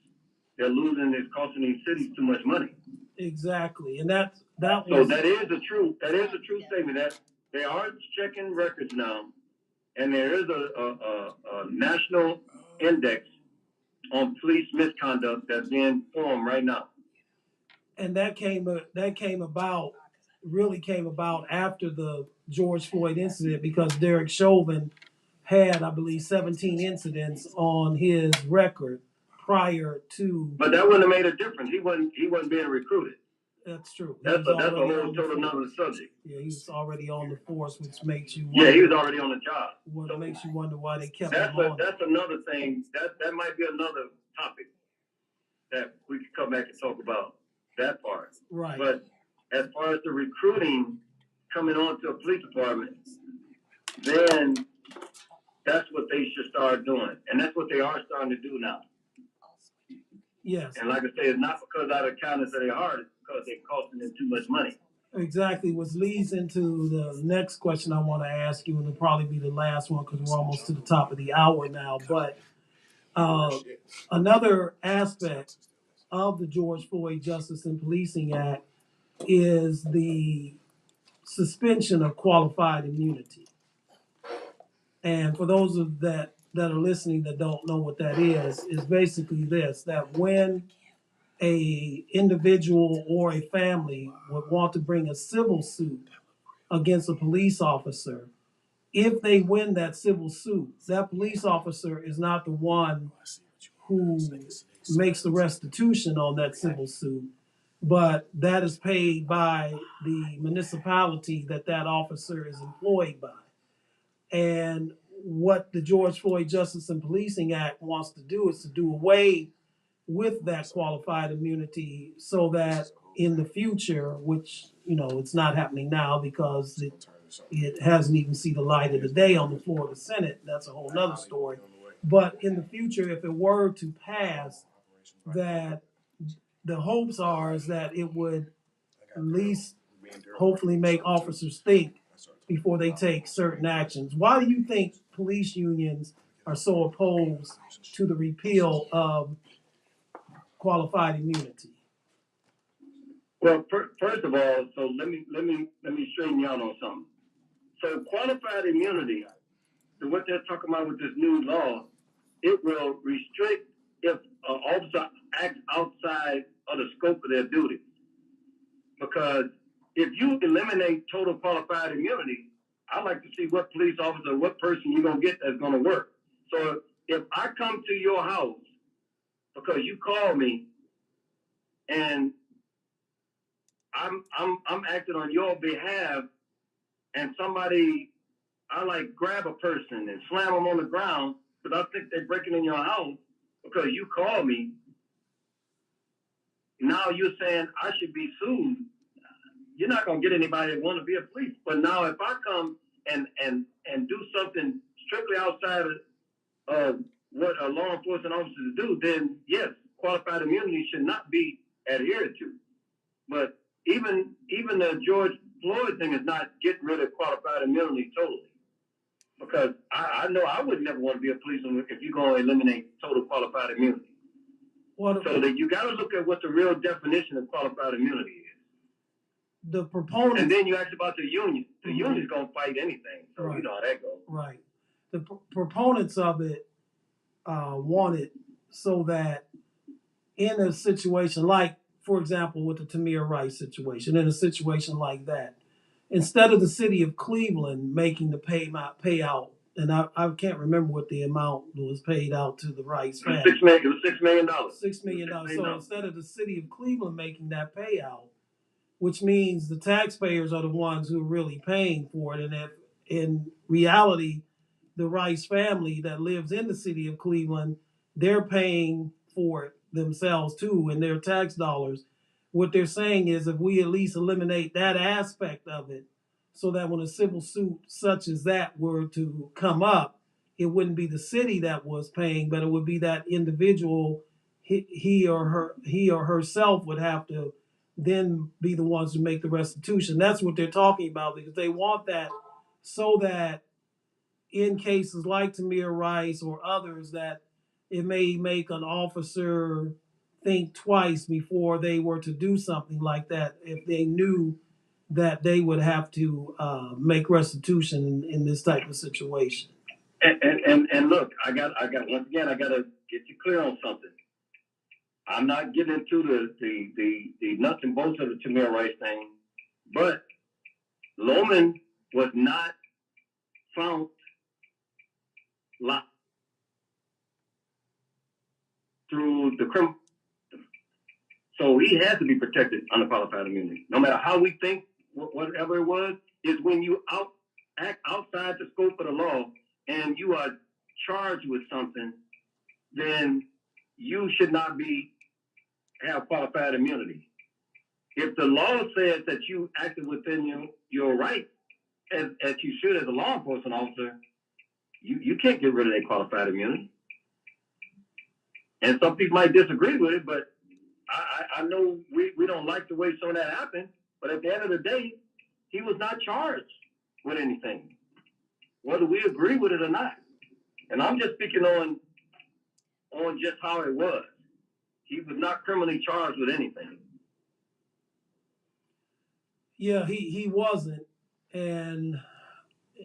They're losing, it's costing these cities too much money. Exactly. And that was... So that is a true statement that they are checking records now, and there is a national index on police misconduct that's being formed right now. And that came about after the George Floyd incident because Derek Chauvin had, I believe, 17 incidents on his record prior to. But that wouldn't have made a difference. He wasn't being recruited. That's true. That's a whole total another subject. Yeah, he was already on the force, which makes you wonder. Yeah, he was already on the job. What makes you wonder why they kept him on. That's another thing. That might be another topic that we could come back and talk about that part. Right. But as far as the recruiting coming on to a police department, then that's what they should start doing. And that's what they are starting to do now. Yes. And like I say, it's not because out of kindness of their heart, it's because they're costing them too much money. Exactly, which leads into the next question I want to ask you, and it'll probably be the last one because we're almost to the top of the hour now. But another aspect of the George Floyd Justice and Policing Act is the suspension of qualified immunity. And for those that are listening that don't know what that is basically this, that when a individual or a family would want to bring a civil suit against a police officer, if they win that civil suit, that police officer is not the one who makes the restitution on that civil suit, but that is paid by the municipality that officer is employed by. And what the George Floyd Justice and Policing Act wants to do is to do away with that qualified immunity so that in the future, which, it's not happening now because It hasn't even seen the light of the day on the floor of the Senate. That's a whole nother story. But in the future, if it were to pass, that the hopes are is that it would at least hopefully make officers think before they take certain actions. Why do you think police unions are so opposed to the repeal of qualified immunity? Well, first of all, so let me straighten you out on something. So qualified immunity, so what they're talking about with this new law, it will restrict if an officer acts outside of the scope of their duties. Because if you eliminate total qualified immunity, I'd like to see what police officer, what person you're gonna get that's gonna work. So if I come to your house because you call me and I'm acting on your behalf, and somebody, I like grab a person and slam them on the ground because I think they're breaking in your house because you call me. Now you're saying I should be sued. You're not gonna get anybody that want to be a police. But now if I come and do something strictly outside of what a law enforcement officer do, then yes, qualified immunity should not be adhered to. But even the George Floyd thing is not getting rid of qualified immunity totally. Because I know I would never want to be a policeman if you're going to eliminate total qualified immunity. So that you got to look at what the real definition of qualified immunity is. The proponents, and then you asked about the union. The union's going to fight anything. So right. You know how that goes. Right. The proponents of it want it so that in a situation like, for example, with the Tamir Rice situation, in a situation like that, instead of the city of Cleveland making the payout, and I can't remember what the amount was paid out to the Rice family. It was $6 million. $6 million. So instead of the city of Cleveland making that payout, which means the taxpayers are the ones who are really paying for it, and if in reality, the Rice family that lives in the city of Cleveland, they're paying for it themselves too in their tax dollars. What they're saying is if we at least eliminate that aspect of it so that when a civil suit such as that were to come up, it wouldn't be the city that was paying, but it would be that individual, he or herself would have to then be the ones who make the restitution. That's what they're talking about, because they want that so that in cases like Tamir Rice or others, that it may make an officer think twice before they were to do something like that if they knew that they would have to make restitution in this type of situation. And look, I got once again, I got to get you clear on something. I'm not getting into the nuts and bolts of the Tamir Rice thing, but Loman was not found locked through the criminal. So he had to be protected under qualified immunity. No matter how we think, whatever it was, is when you act outside the scope of the law and you are charged with something, then you should not have qualified immunity. If the law says that you acted within your right, as you should as a law enforcement officer, you can't get rid of that qualified immunity. And some people might disagree with it, but I know we don't like the way some of that happened, but at the end of the day, he was not charged with anything, whether we agree with it or not. And I'm just speaking on just how it was. He was not criminally charged with anything. Yeah, he wasn't, and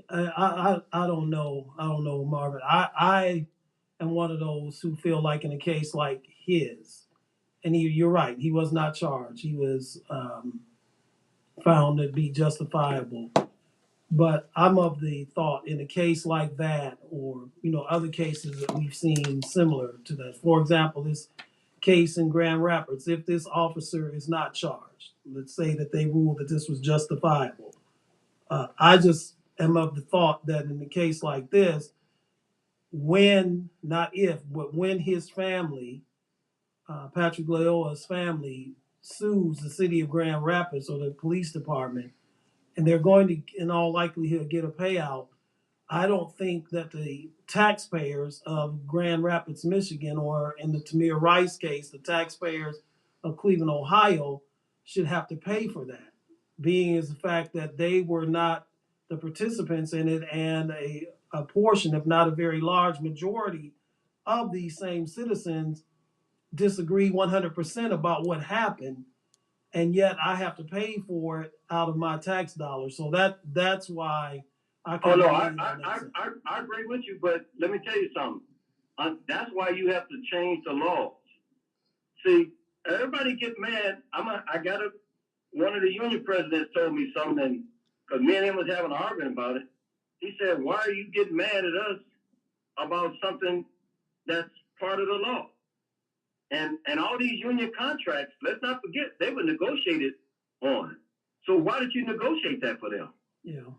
I don't know. I don't know, Marvin. I am one of those who feel like in a case like his, and you're right, he was not charged. He was found to be justifiable. But I'm of the thought in a case like that, or other cases that we've seen similar to that. For example, this case in Grand Rapids, if this officer is not charged, let's say that they ruled that this was justifiable. I just am of the thought that in a case like this, when, not if, but when his family, Patrick Leoa's family, sues the city of Grand Rapids or the police department, and they're going to, in all likelihood, get a payout. I don't think that the taxpayers of Grand Rapids, Michigan, or in the Tamir Rice case, the taxpayers of Cleveland, Ohio, should have to pay for that, being as the fact that they were not the participants in it, and a portion, if not a very large majority, of these same citizens disagree 100% about what happened, and yet I have to pay for it out of my tax dollars. So that's why I Oh kind no, of I, believe I, that makes sense. I agree with you, but let me tell you something. That's why you have to change the laws. See, everybody get mad. One of the union presidents told me something, because me and him was having an argument about it. He said, "Why are you getting mad at us about something that's part of the law?" And all these union contracts, let's not forget, they were negotiated on. So why did you negotiate that for them? Yeah.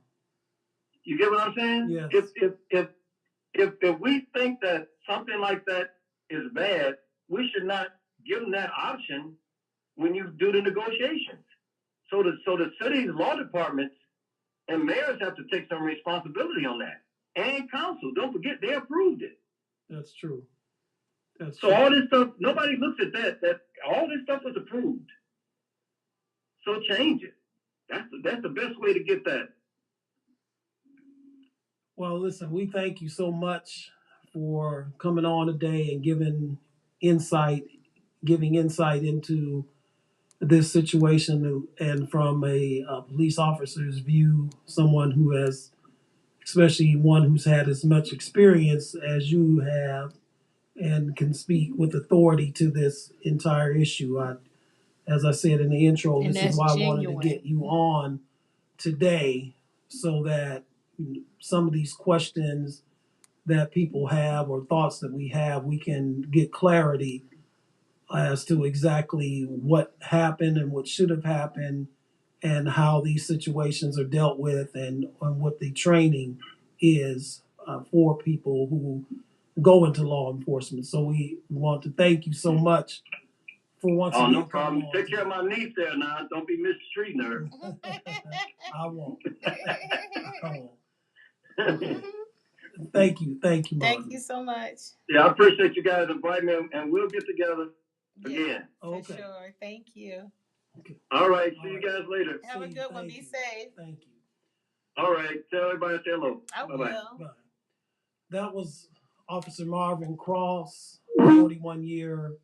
You get what I'm saying? Yes. If we think that something like that is bad, we should not give them that option when you do the negotiations. So the city's law departments and mayors have to take some responsibility on that. And council, don't forget, they approved it. That's true. So all this stuff, nobody looks at that all this stuff was approved. So change it. That's the best way to get that. Well, listen, we thank you so much for coming on today and giving insight into this situation, and from a police officer's view, someone who has, especially one who's had as much experience as you have, and can speak with authority to this entire issue. As I said in the intro, And this is that's why I wanted to genuine. get you on today, so that some of these questions that people have, or thoughts that we have, we can get clarity as to exactly what happened and what should have happened, and how these situations are dealt with, and what the training is for people who go into law enforcement. So we want to thank you so much for once again. No problem. Take care of my niece there now. Don't be mistreating her. I won't. I won't. Okay. Thank you, Marvin. Thank you so much. Yeah, I appreciate you guys inviting me, and we'll get together again. For sure. Thank you. Okay. All right. See you guys later. Have a good one. Be safe. Thank you. All right. Tell everybody to say hello. I will. Bye. That was Officer Marvin Cross, 41-year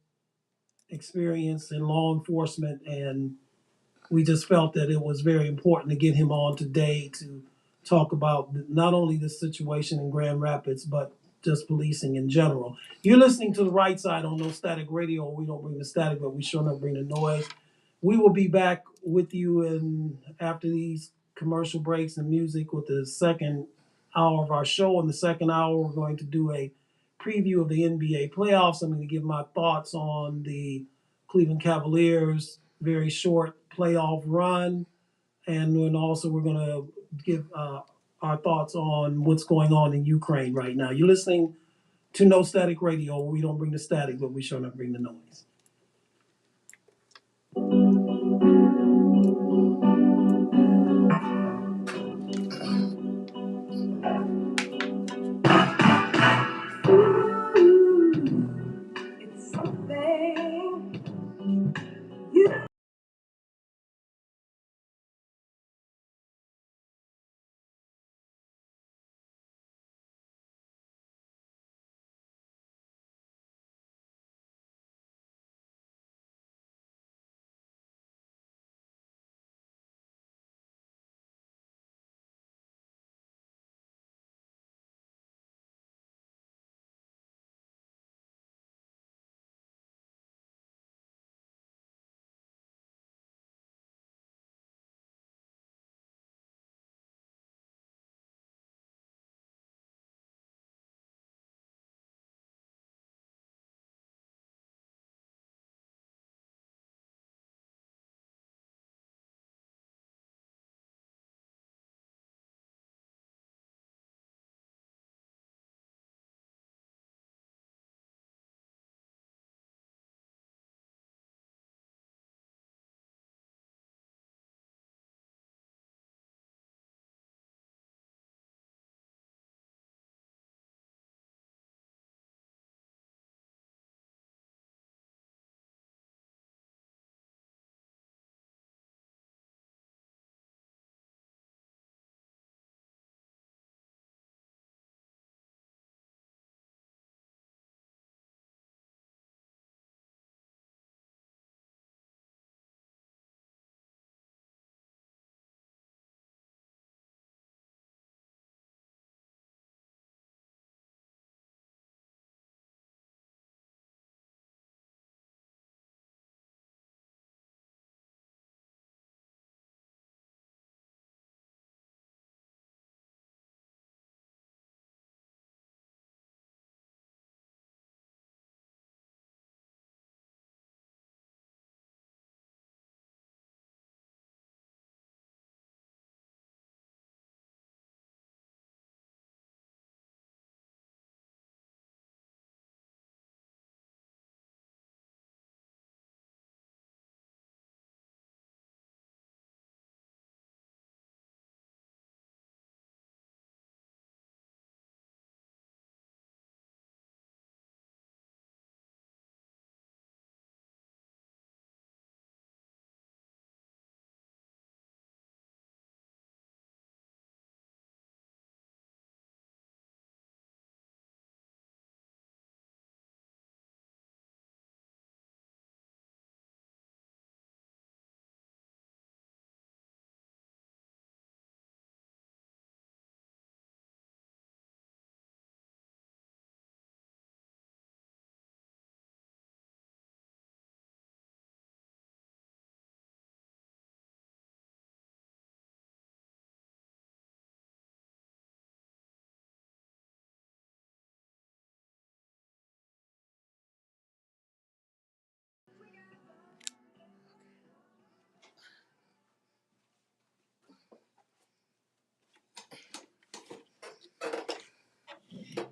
experience in law enforcement, and we just felt that it was very important to get him on today to talk about not only the situation in Grand Rapids, but just policing in general. You're listening to The Right Side on No Static Radio. We don't bring the static, but we sure enough bring the noise. We will be back with you after these commercial breaks and music with the second hour of our show. In the second hour, we're going to do a preview of the NBA playoffs. I'm going to give my thoughts on the Cleveland Cavaliers' very short playoff run. And then also we're going to give our thoughts on what's going on in Ukraine right now. You're listening to No Static Radio. We don't bring the static, but we sure enough bring the noise. It's something you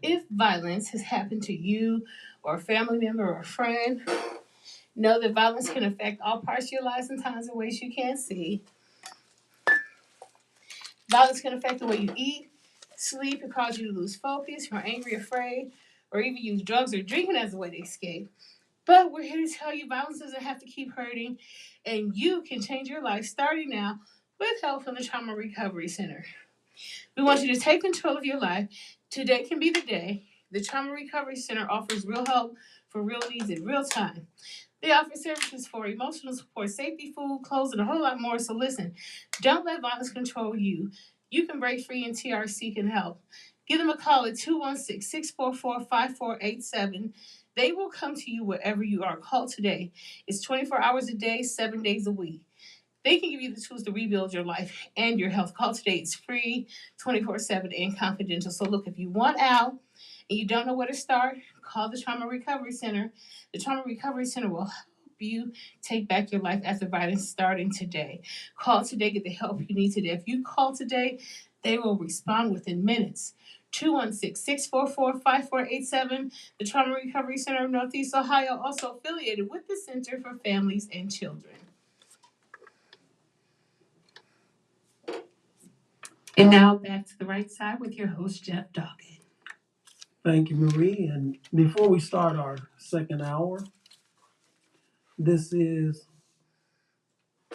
If violence has happened to you or a family member or a friend, know that violence can affect all parts of your lives in times and ways you can't see. Violence can affect the way you eat, sleep, and cause you to lose focus, you're angry, afraid, or even use drugs or drinking as a way to escape. But we're here to tell you violence doesn't have to keep hurting, and you can change your life starting now with help from the Trauma Recovery Center. We want you to take control of your life. Today can be the day. The Trauma Recovery Center offers real help for real needs in real time. They offer services for emotional support, safety, food, clothes, and a whole lot more. So listen, don't let violence control you. You can break free and TRC can help. Give them a call at 216-644-5487. They will come to you wherever you are. Call today. It's 24 hours a day, 7 days a week. They can give you the tools to rebuild your life and your health. Call today. It's free, 24/7, and confidential. So look, if you want out and you don't know where to start, call the Trauma Recovery Center. The Trauma Recovery Center will help you take back your life after violence starting today. Call today. Get the help you need today. If you call today, they will respond within minutes. 216-644-5487. The Trauma Recovery Center of Northeast Ohio, also affiliated with the Center for Families and Children. And now back to the right side with your host, Jeff Doggett. Thank you, Marie. And before we start our second hour, this is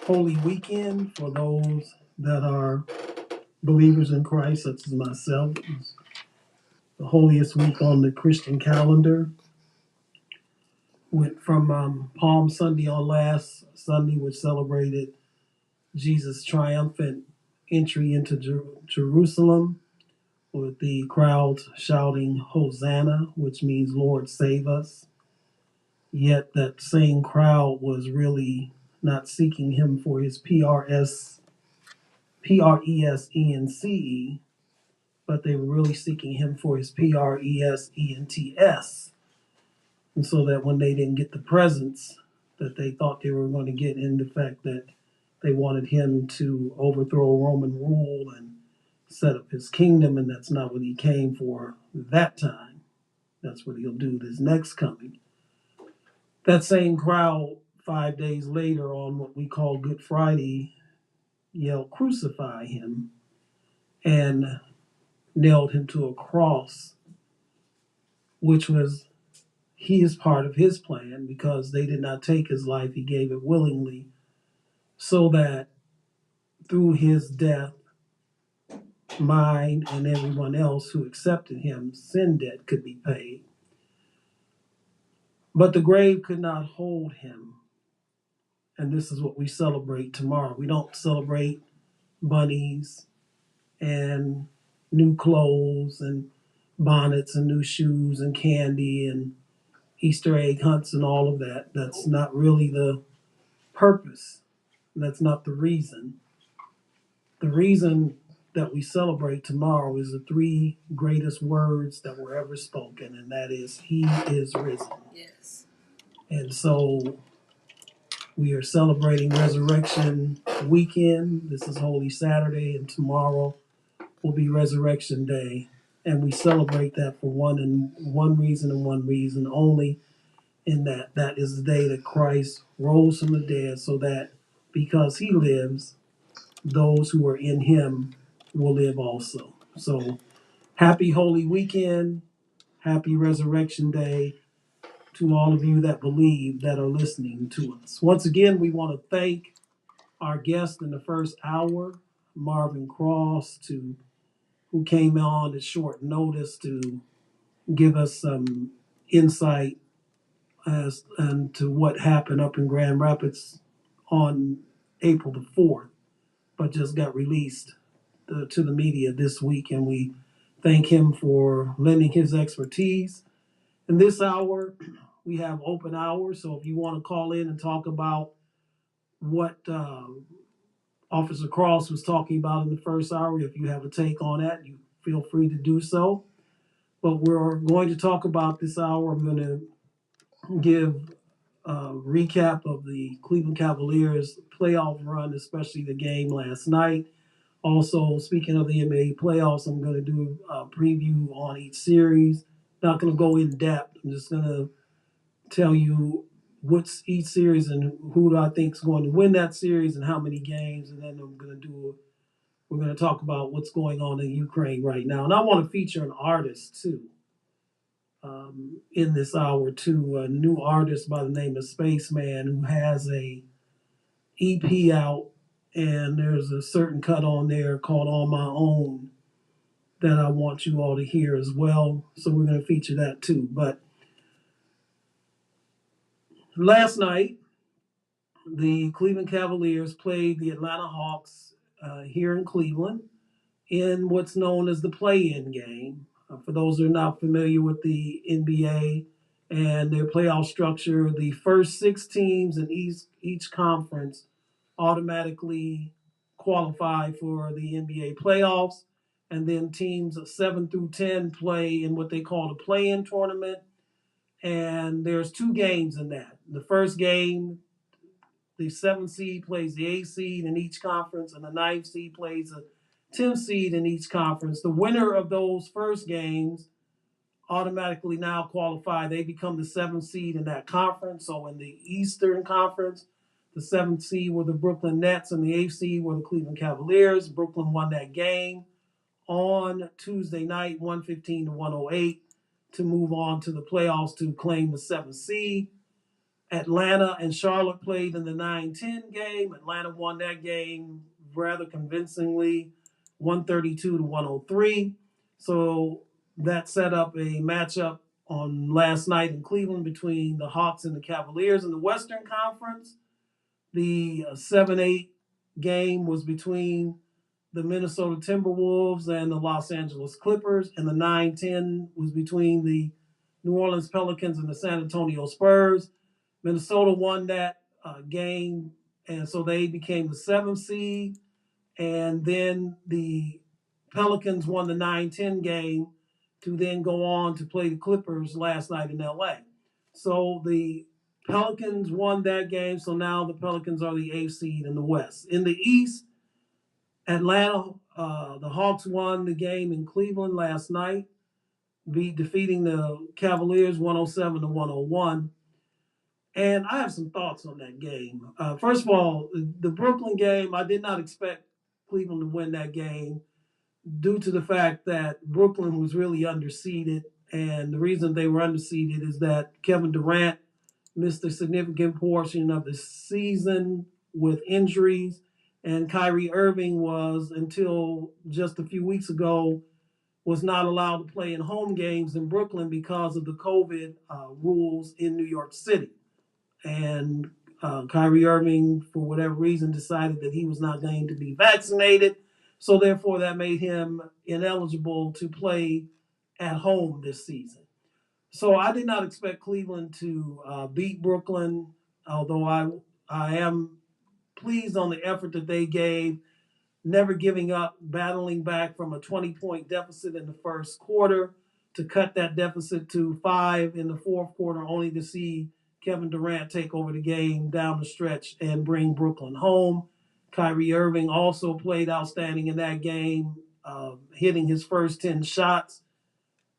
Holy Weekend for those that are believers in Christ, such as myself. It's the holiest week on the Christian calendar. Went from Palm Sunday on last Sunday, which celebrated Jesus' triumphant entry into Jerusalem, with the crowds shouting Hosanna, which means Lord save us. Yet that same crowd was really not seeking him for his Presence, but they were really seeking him for his Presents. And so that when they didn't get the presents that they thought they were going to get, in the fact that they wanted him to overthrow Roman rule and set up his kingdom, and that's not what he came for that time. That's what he'll do this next coming. That same crowd, 5 days later, on what we call Good Friday, yelled, "Crucify him," and nailed him to a cross, which was he is part of his plan, because they did not take his life. He gave it willingly, so that through his death, mine and everyone else who accepted him, sin debt could be paid. But the grave could not hold him. And this is what we celebrate tomorrow. We don't celebrate bunnies and new clothes and bonnets and new shoes and candy and Easter egg hunts and all of that. That's not really the purpose. That's not the reason. The reason that we celebrate tomorrow is the three greatest words that were ever spoken, and that is, He is risen. Yes. And so we are celebrating Resurrection Weekend. This is Holy Saturday, and tomorrow will be Resurrection Day. And we celebrate that for one reason and one reason only, in that that is the day that Christ rose from the dead, so that because he lives, those who are in him will live also. So happy Holy Weekend, happy Resurrection Day to all of you that believe, that are listening to us. Once again, we want to thank our guest in the first hour, Marvin Cross, who came on at short notice to give us some insight as and to what happened up in Grand Rapids on April the 4th, but just got released to the media this week, and we thank him for lending his expertise. In this hour, we have open hours, so if you want to call in and talk about what Officer Cross was talking about in the first hour, if you have a take on that, you feel free to do so. But we're going to talk about this hour. I'm going to give a recap of the Cleveland Cavaliers playoff run, especially the game last night. Also, speaking of the NBA playoffs, I'm going to do a preview on each series. Not going to go in depth. I'm just going to tell you what's each series and who do I think is going to win that series and how many games. And then we're going to talk about what's going on in Ukraine right now. And I want to feature an artist too in this hour too. A new artist by the name of Spaceman who has a EP out, and there's a certain cut on there called On My Own that I want you all to hear as well. So we're going to feature that too. But last night, the Cleveland Cavaliers played the Atlanta Hawks here in Cleveland in what's known as the play-in game. For those who are not familiar with the NBA and their playoff structure, the first six teams in each conference automatically qualify for the NBA playoffs, and then teams 7 through 10 play in what they call the play-in tournament. And there's two games in that. The first game, the 7th seed plays the 8th seed in each conference, and the 9th seed plays the 10th seed in each conference. The winner of those first games automatically now qualify. They become the 7th seed in that conference. So in the Eastern Conference, the 7th seed were the Brooklyn Nets, and the 8th seed were the Cleveland Cavaliers. Brooklyn won that game on Tuesday night, 115 to 108, to move on to the playoffs to claim the 7th seed. Atlanta and Charlotte played in the 9-10 game. Atlanta won that game rather convincingly, 132 to 103. So that set up a matchup on last night in Cleveland between the Hawks and the Cavaliers. In the Western Conference, the 7-8 game was between the Minnesota Timberwolves and the Los Angeles Clippers, and the 9-10 was between the New Orleans Pelicans and the San Antonio Spurs. Minnesota won that game, and so they became the 7th seed. And then the Pelicans won the 9-10 game to then go on to play the Clippers last night in LA. So the Pelicans won that game, so now the Pelicans are the 8th seed in the West. In the East, Atlanta, the Hawks won the game in Cleveland last night, defeating the Cavaliers 107 to 101. And I have some thoughts on that game. First of all, the Brooklyn game, I did not expect Cleveland to win that game due to the fact that Brooklyn was really underseeded. And the reason they were underseeded is that Kevin Durant missed a significant portion of the season with injuries. And Kyrie Irving was, until just a few weeks ago, was not allowed to play in home games in Brooklyn because of the COVID rules in New York City. And Kyrie Irving, for whatever reason, decided that he was not going to be vaccinated. So therefore, that made him ineligible to play at home this season. So I did not expect Cleveland to beat Brooklyn, although I am pleased on the effort that they gave, never giving up, battling back from a 20-point deficit in the first quarter to cut that deficit to 5 in the fourth quarter, only to see Kevin Durant take over the game down the stretch and bring Brooklyn home. Kyrie Irving also played outstanding in that game, hitting his first 10 shots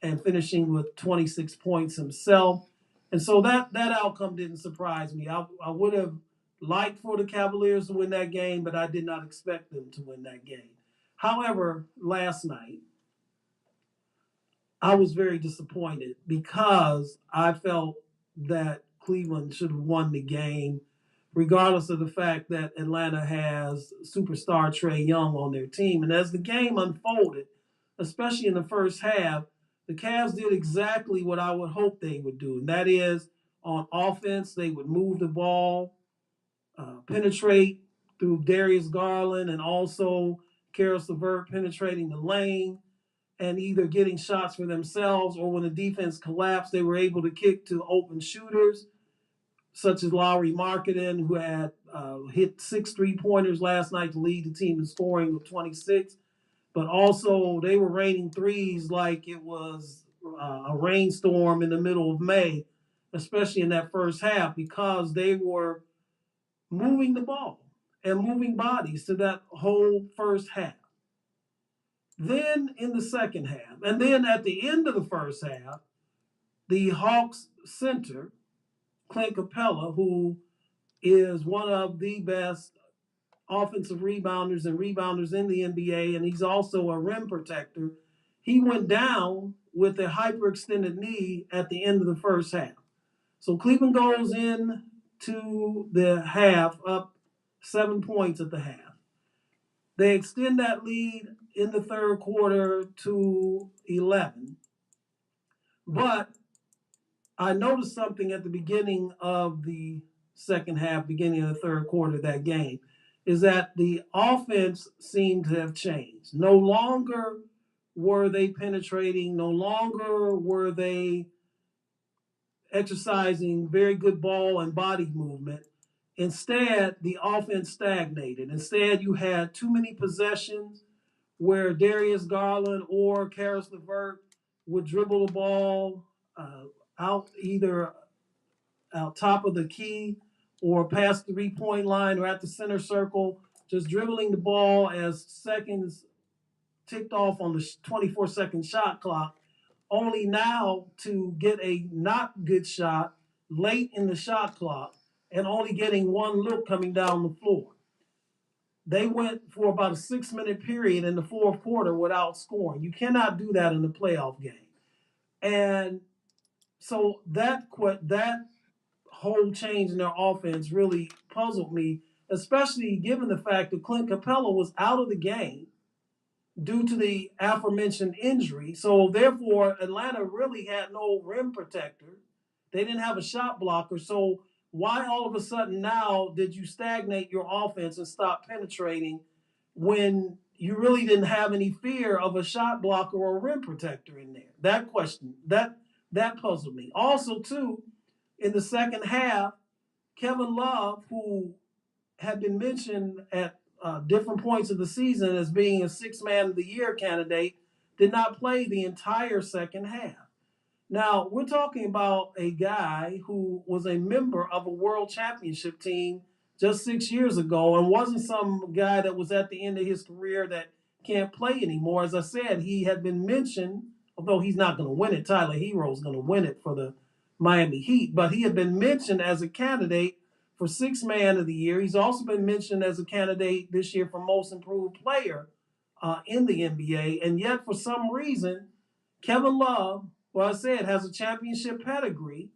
and finishing with 26 points himself. And so that outcome didn't surprise me. I would have liked for the Cavaliers to win that game, but I did not expect them to win that game. However, last night, I was very disappointed because I felt that Cleveland should have won the game, regardless of the fact that Atlanta has superstar Trae Young on their team. And as the game unfolded, especially in the first half, the Cavs did exactly what I would hope they would do. And that is, on offense, they would move the ball, penetrate through Darius Garland and also Karis LeVert penetrating the lane and either getting shots for themselves, or when the defense collapsed, they were able to kick to open shooters, such as Lauri Markkanen, who had hit 6 3-pointers last night to lead the team in scoring with 26. But also, they were raining threes like it was a rainstorm in the middle of May, especially in that first half, because they were moving the ball and moving bodies to that whole first half. Then in the second half, and then at the end of the first half, the Hawks center, Clint Capella, who is one of the best offensive rebounders and rebounders in the NBA, and he's also a rim protector. He went down with a hyperextended knee at the end of the first half. So Cleveland goes in to the half up 7 points at the half. They extend that lead in the third quarter to 11. But I noticed something at the beginning of the second half, beginning of the third quarter of that game, is that the offense seemed to have changed. No longer were they penetrating, no longer were they exercising very good ball and body movement. Instead, the offense stagnated. Instead, you had too many possessions where Darius Garland or Karis LeVert would dribble the ball out either out top of the key or past the 3-point line or at the center circle, just dribbling the ball as seconds ticked off on the 24-second shot clock, only now to get a not good shot late in the shot clock and only getting one look coming down the floor. They went for about a 6-minute period in the fourth quarter without scoring. You cannot do that in a playoff game. And so that whole change in their offense really puzzled me, especially given the fact that Clint Capella was out of the game due to the aforementioned injury. So therefore, Atlanta really had no rim protector. They didn't have a shot blocker. So why all of a sudden now did you stagnate your offense and stop penetrating when you really didn't have any fear of a shot blocker or a rim protector in there? That question, that puzzled me. Also, too, in the second half, Kevin Love, who had been mentioned at different points of the season as being a Sixth Man of the Year candidate, did not play the entire second half. Now, we're talking about a guy who was a member of a world championship team just 6 years ago and wasn't some guy that was at the end of his career that can't play anymore. As I said, he had been mentioned, although he's not going to win it. Tyler Hero's going to win it for the Miami Heat, but he had been mentioned as a candidate for Sixth Man of the Year. He's also been mentioned as a candidate this year for Most Improved Player in the NBA. And yet, for some reason, Kevin Love, well, I said, has a championship pedigree,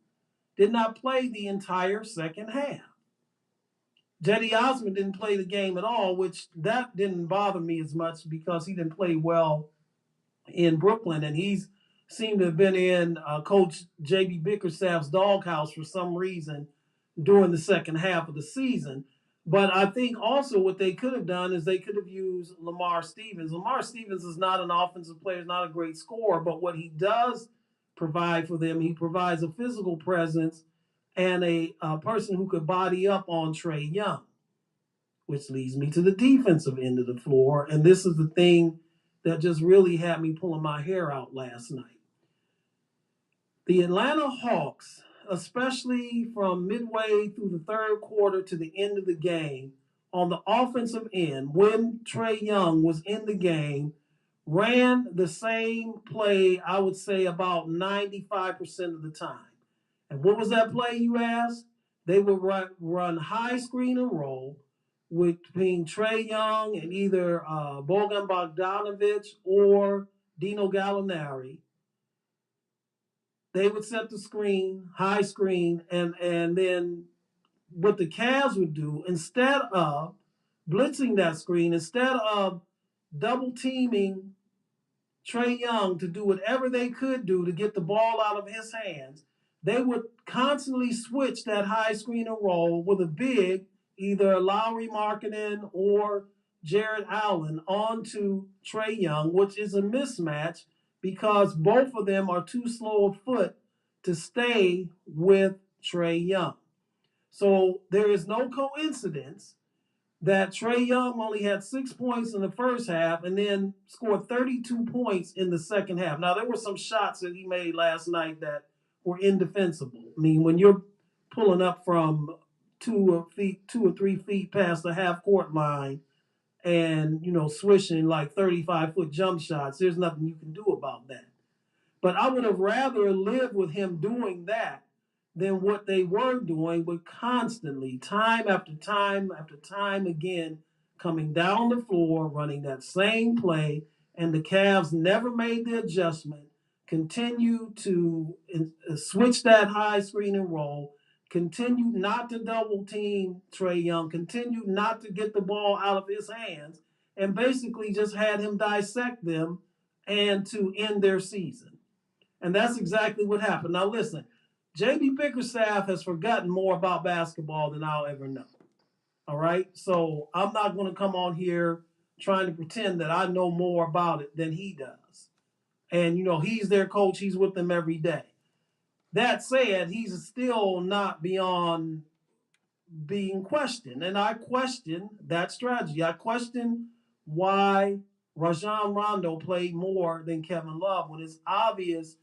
did not play the entire second half. Jetty Osman didn't play the game at all, which that didn't bother me as much because he didn't play well in Brooklyn, and he's seemed to have been in Coach J.B. Bickerstaff's doghouse for some reason during the second half of the season. But I think also what they could have done is they could have used Lamar Stevens. Lamar Stevens is not an offensive player, is not a great scorer, but what he does provide for them, he provides a physical presence and a person who could body up on Trae Young, which leads me to the defensive end of the floor. And this is the thing that just really had me pulling my hair out last night. The Atlanta Hawks, especially from midway through the third quarter to the end of the game, on the offensive end, when Trae Young was in the game, ran the same play, I would say, about 95% of the time. And what was that play, you ask? They would run high screen and roll between Trae Young and either Bogan Bogdanovic or Dino Gallinari. They would set the screen, high screen, and then what the Cavs would do, instead of blitzing that screen, instead of double teaming Trae Young to do whatever they could do to get the ball out of his hands, they would constantly switch that high screen and roll with a big, either Lowry Markkanen or Jared Allen, onto Trae Young, which is a mismatch because both of them are too slow of foot to stay with Trae Young. So there is no coincidence that Trae Young only had 6 points in the first half and then scored 32 points in the second half. Now, there were some shots that he made last night that were indefensible. I mean, when you're pulling up from 2 or 3 feet past the half-court line and, swishing like 35-foot jump shots. There's nothing you can do about that. But I would have rather lived with him doing that than what they were doing, but constantly, time after time after time again, coming down the floor, running that same play, and the Cavs never made the adjustment, continue to switch that high screen and roll, continue not to double team Trae Young, continue not to get the ball out of his hands, and basically just had him dissect them and to end their season. And that's exactly what happened. Now, listen, JB Bickerstaff has forgotten more about basketball than I'll ever know. All right? So I'm not going to come on here trying to pretend that I know more about it than he does. And, he's their coach. He's with them every day. That said, he's still not beyond being questioned. And I question that strategy. I question why Rajon Rondo played more than Kevin Love when it's obvious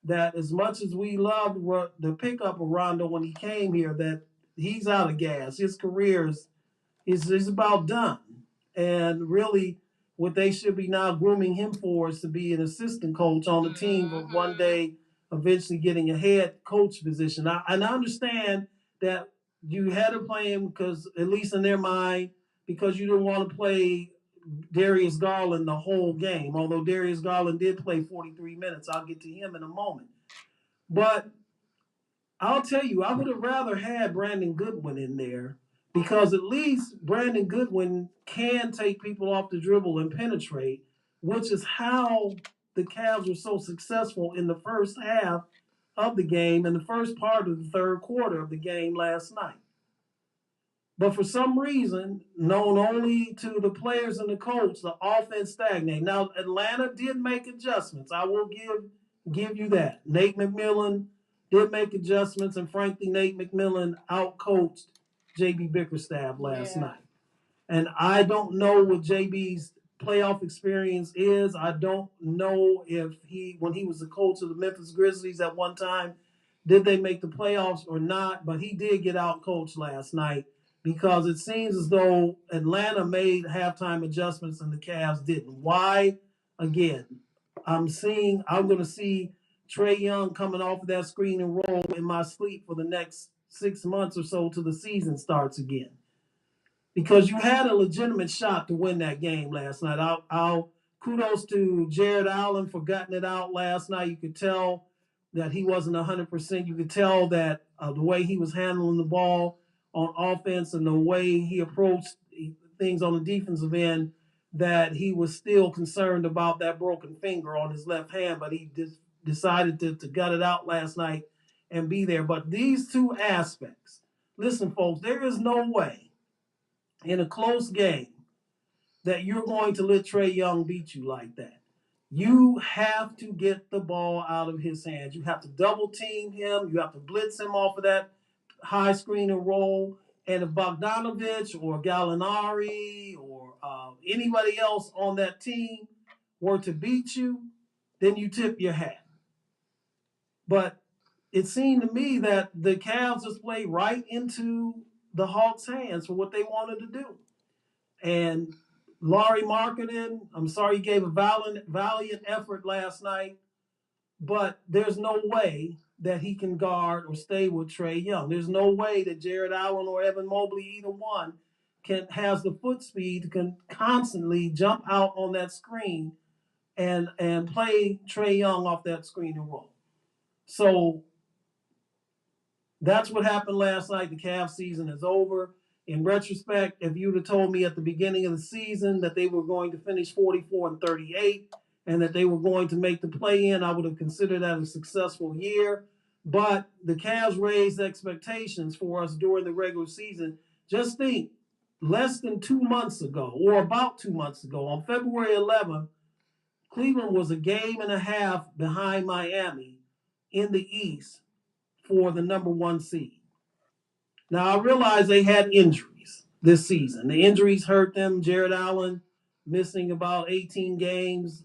that as much as we loved the pickup of Rondo when he came here, that he's out of gas. His career is about done. And really, what they should be now grooming him for is to be an assistant coach on the team, but one day eventually getting a head coach position. And I understand that you had to play him because, at least in their mind, because you didn't want to play Darius Garland the whole game, although Darius Garland did play 43 minutes. I'll get to him in a moment. But I'll tell you, I would have rather had Brandon Goodwin in there because at least Brandon Goodwin can take people off the dribble and penetrate, which is how the Cavs were so successful in the first half of the game and the first part of the third quarter of the game last night. But for some reason, known only to the players and the coach, the offense stagnated. Now, Atlanta did make adjustments. I will give you that. Nate McMillan did make adjustments, and frankly, Nate McMillan outcoached JB Bickerstaff last night. And I don't know what JB's playoff experience is. I don't know if when he was the coach of the Memphis Grizzlies at one time, did they make the playoffs or not? But he did get outcoached last night, because it seems as though Atlanta made halftime adjustments and the Cavs didn't. Why? Again, I'm going to see Trae Young coming off of that screen and roll in my sleep for the next 6 months or so till the season starts again. Because you had a legitimate shot to win that game last night. I'll kudos to Jared Allen for gutting it out last night. You could tell that he wasn't 100%. You could tell that the way he was handling the ball on offense and the way he approached things on the defensive end, that he was still concerned about that broken finger on his left hand, but he decided to gut it out last night and be there. But these two aspects, listen, folks, there is no way in a close game that you're going to let Trae Young beat you like that. You have to get the ball out of his hands. You have to double team him. You have to blitz him off of that high screen and roll. And if Bogdanovich or Gallinari or anybody else on that team were to beat you, then you tip your hat. But it seemed to me that the Cavs just played right into the Hawks' hands for what they wanted to do. And Lauri Markkanen, I'm sorry, he gave a valiant effort last night, but there's no way that he can guard or stay with Trae Young. There's no way that Jared Allen or Evan Mobley, either one, has the foot speed to constantly jump out on that screen and play Trae Young off that screen and roll. So that's what happened last night. The Cavs season is over. In retrospect, if you'd have told me at the beginning of the season that they were going to finish 44-38 and that they were going to make the play-in, I would have considered that a successful year. But the Cavs raised expectations for us during the regular season. Just think, less than 2 months ago, or about 2 months ago, on February 11th, Cleveland was a game and a half behind Miami in the East for the number 1 seed. Now, I realize they had injuries this season. The injuries hurt them. Jared Allen missing about 18 games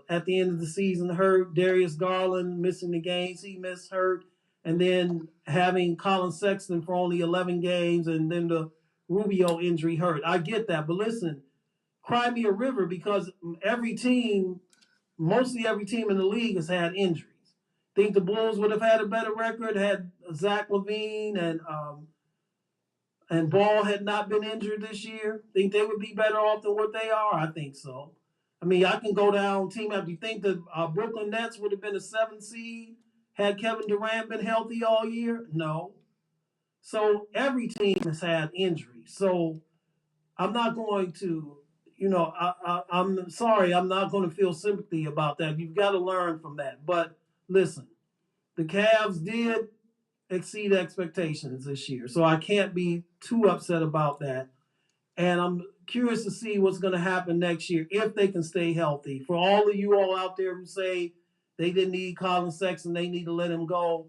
at the end of the season hurt. Darius Garland missing the games he missed hurt. And then having Colin Sexton for only 11 games and then the Rubio injury hurt. I get that. But listen, cry me a river because mostly every team in the league has had injuries. Think the Bulls would have had a better record had Zach LaVine and Ball had not been injured this year. Think they would be better off than what they are? I think so. I mean, I can go down team after. You think the Brooklyn Nets would have been a 7th seed had Kevin Durant been healthy all year? No. So every team has had injuries. So I'm not going to, I'm sorry, I'm not going to feel sympathy about that. You've got to learn from that. But listen, the Cavs did exceed expectations this year. So I can't be too upset about that. And I'm curious to see what's going to happen next year if they can stay healthy. For all of you all out there who say they didn't need Colin Sexton, they need to let him go.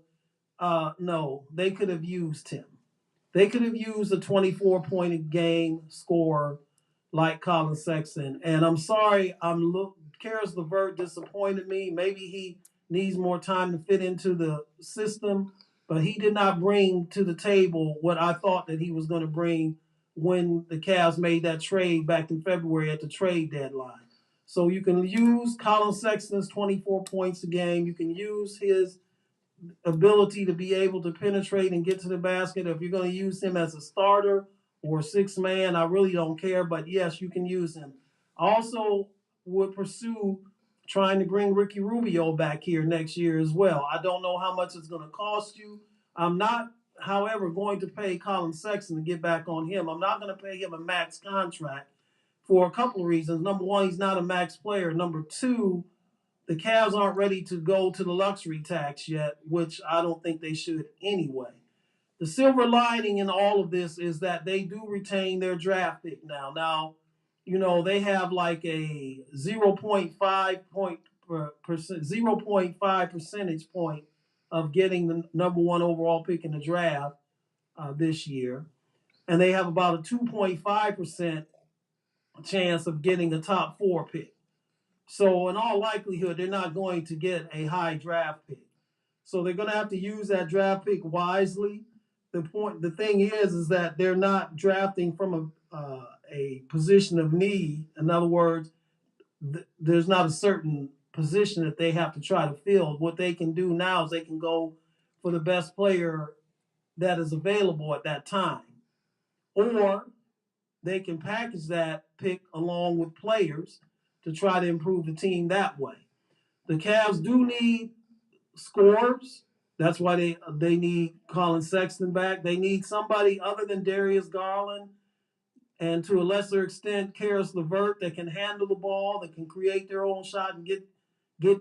No, they could have used him. They could have used a 24-point a game scorer like Colin Sexton. And I'm sorry, Karis LeVert disappointed me. Maybe he needs more time to fit into the system, but he did not bring to the table what I thought that he was going to bring when the Cavs made that trade back in February at the trade deadline. So you can use Colin Sexton's 24 points a game. You can use his ability to be able to penetrate and get to the basket. If you're going to use him as a starter or 6 man, I really don't care. But yes, you can use him. I also would pursue trying to bring Ricky Rubio back here next year as well. I don't know how much it's going to cost you. I'm not, however, going to pay Colin Sexton to get back on him. I'm not going to pay him a max contract for a couple of reasons. Number one, he's not a max player. Number two, the Cavs aren't ready to go to the luxury tax yet, which I don't think they should anyway. The silver lining in all of this is that they do retain their draft pick now. Now, they have like a 0.5 percentage point of getting the number 1 overall pick in the draft this year. And they have about a 2.5% chance of getting a top 4 pick. So in all likelihood, they're not going to get a high draft pick. So they're going to have to use that draft pick wisely. The thing is that they're not drafting from a position of need. In other words, there's not a certain position that they have to try to fill. What they can do now is they can go for the best player that is available at that time. Or they can package that pick along with players to try to improve the team that way. The Cavs do need scorers. That's why they need Colin Sexton back. They need somebody other than Darius Garland and to a lesser extent Karis LeVert that can handle the ball, that can create their own shot and get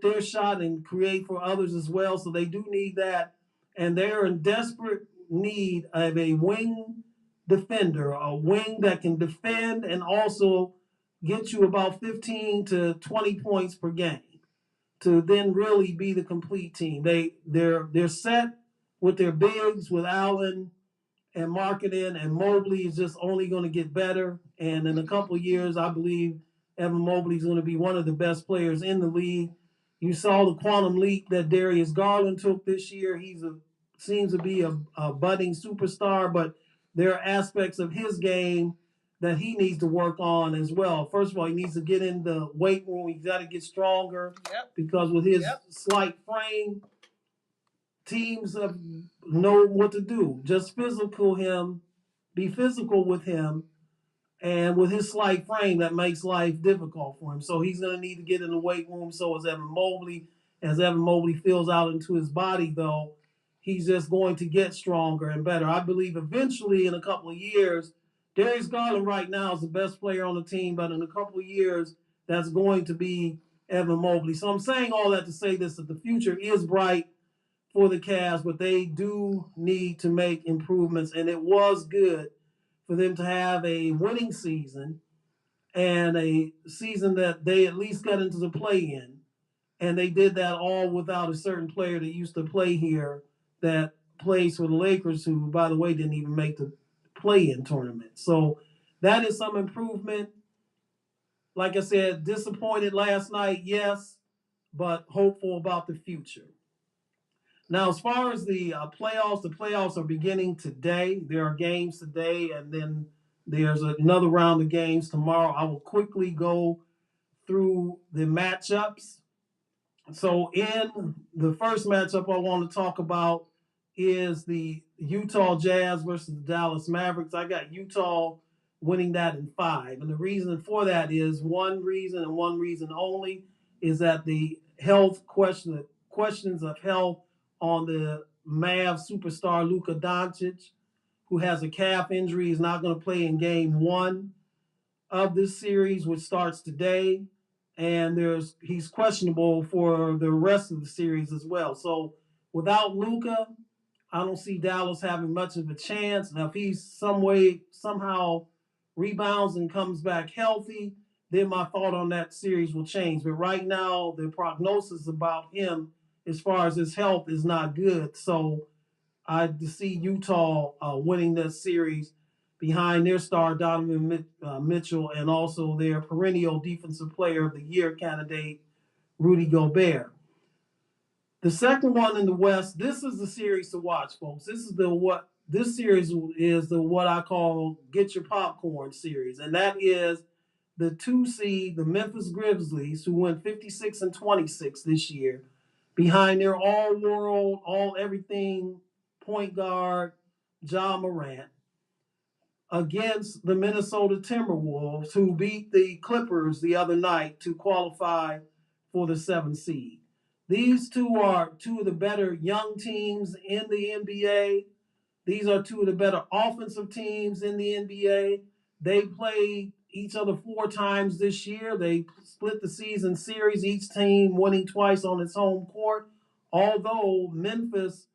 their shot and create for others as well. So they do need that. And they're in desperate need of a wing defender, a wing that can defend and also get you about 15 to 20 points per game to then really be the complete team. They're set with their bigs, with Allen and Marketing, and Mobley is just only going to get better. And in a couple of years, I believe Evan Mobley is going to be one of the best players in the league. You saw the quantum leap that Darius Garland took this year. Seems to be a budding superstar, but there are aspects of his game that he needs to work on as well. First of all, he needs to get in the weight room. He's got to get stronger because with his slight frame, teams know what to do. Just be physical with him, and with his slight frame, that makes life difficult for him. So he's going to need to get in the weight room. So is Evan Mobley. As Evan Mobley fills out into his body, though, he's just going to get stronger and better. I believe eventually in a couple of years, Darius Garland right now is the best player on the team, but in a couple of years, that's going to be Evan Mobley. So I'm saying all that to say this, that the future is bright for the Cavs, but they do need to make improvements. And it was good for them to have a winning season and a season that they at least got into the play-in. And they did that all without a certain player that used to play here that plays for the Lakers, who, by the way, didn't even make the play-in tournament. So that is some improvement. Like I said, disappointed last night, yes, but hopeful about the future. Now, as far as the playoffs are beginning today. There are games today, and then There's another round of games tomorrow. I will quickly go through the matchups. So in the first matchup I want to talk about is the Utah Jazz versus the Dallas Mavericks. I got Utah winning that in 5. And the reason for that is one reason and one reason only is that the questions of health on the Mavs superstar Luka Doncic, who has a calf injury, is not going to play in game 1 of this series, which starts today. And he's questionable for the rest of the series as well. So without Luka, I don't see Dallas having much of a chance. Now, if he somehow rebounds and comes back healthy, then my thought on that series will change. But right now, the prognosis about him, as far as his health, is not good. So I see Utah winning this series behind their star Donovan Mitchell and also their perennial Defensive Player of the Year candidate Rudy Gobert. The second one in the West, this is the series to watch, folks. This series is the what I call get your popcorn series, and that is the 2 seed, the Memphis Grizzlies, who went 56-26 this year, behind their all-world, all-everything point guard Ja Morant, against the Minnesota Timberwolves, who beat the Clippers the other night to qualify for the 7th seed. These two are two of the better young teams in the NBA. These are two of the better offensive teams in the NBA. They played each other 4 times this year. They split the season series, each team winning twice on its home court. Although Memphis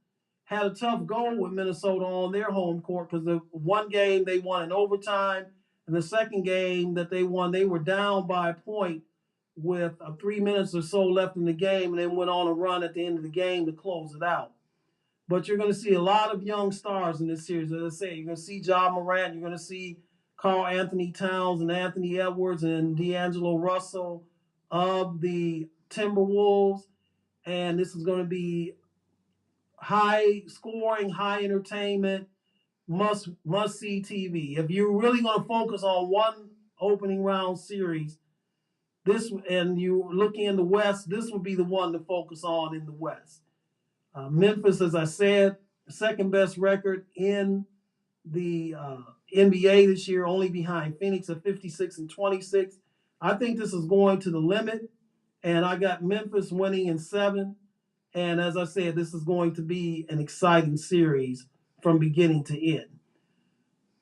had a tough go with Minnesota on their home court because the one game they won in overtime, and the second game that they won, they were down by a point with 3 minutes or so left in the game, and then went on a run at the end of the game to close it out. But you're going to see a lot of young stars in this series. As I say, you're going to see Ja Morant, you're going to see Karl Anthony Towns and Anthony Edwards and D'Angelo Russell of the Timberwolves. And this is going to be high scoring, high entertainment, must see TV. If you're really going to focus on one opening round series, and you're looking in the West, this would be the one to focus on in the West. Memphis, as I said, second best record in the NBA this year, only behind Phoenix at 56-26. I think this is going to the limit, and I got Memphis winning in 7. And as I said, this is going to be an exciting series from beginning to end.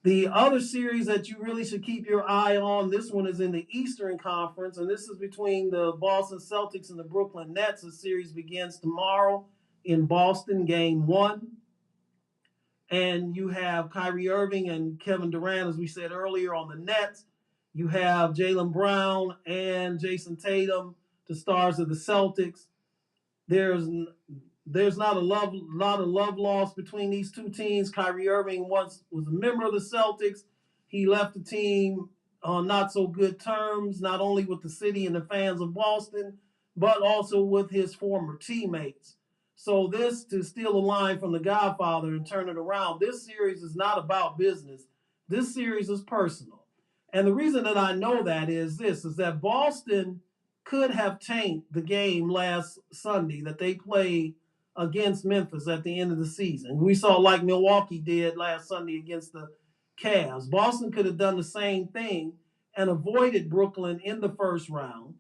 The other series that you really should keep your eye on, this one is in the Eastern Conference, and this is between the Boston Celtics and the Brooklyn Nets. The series begins tomorrow in Boston, game 1. And you have Kyrie Irving and Kevin Durant, as we said earlier, on the Nets. You have Jaylen Brown and Jason Tatum, the stars of the Celtics. There's not a lot of love lost between these two teams. Kyrie Irving once was a member of the Celtics. He left the team on not so good terms, not only with the city and the fans of Boston, but also with his former teammates. So this, to steal a line from The Godfather and turn it around, this series is not about business. This series is personal. And the reason that I know that is that Boston could have tanked the game last Sunday that they played against Memphis at the end of the season. We saw like Milwaukee did last Sunday against the Cavs. Boston could have done the same thing and avoided Brooklyn in the first round.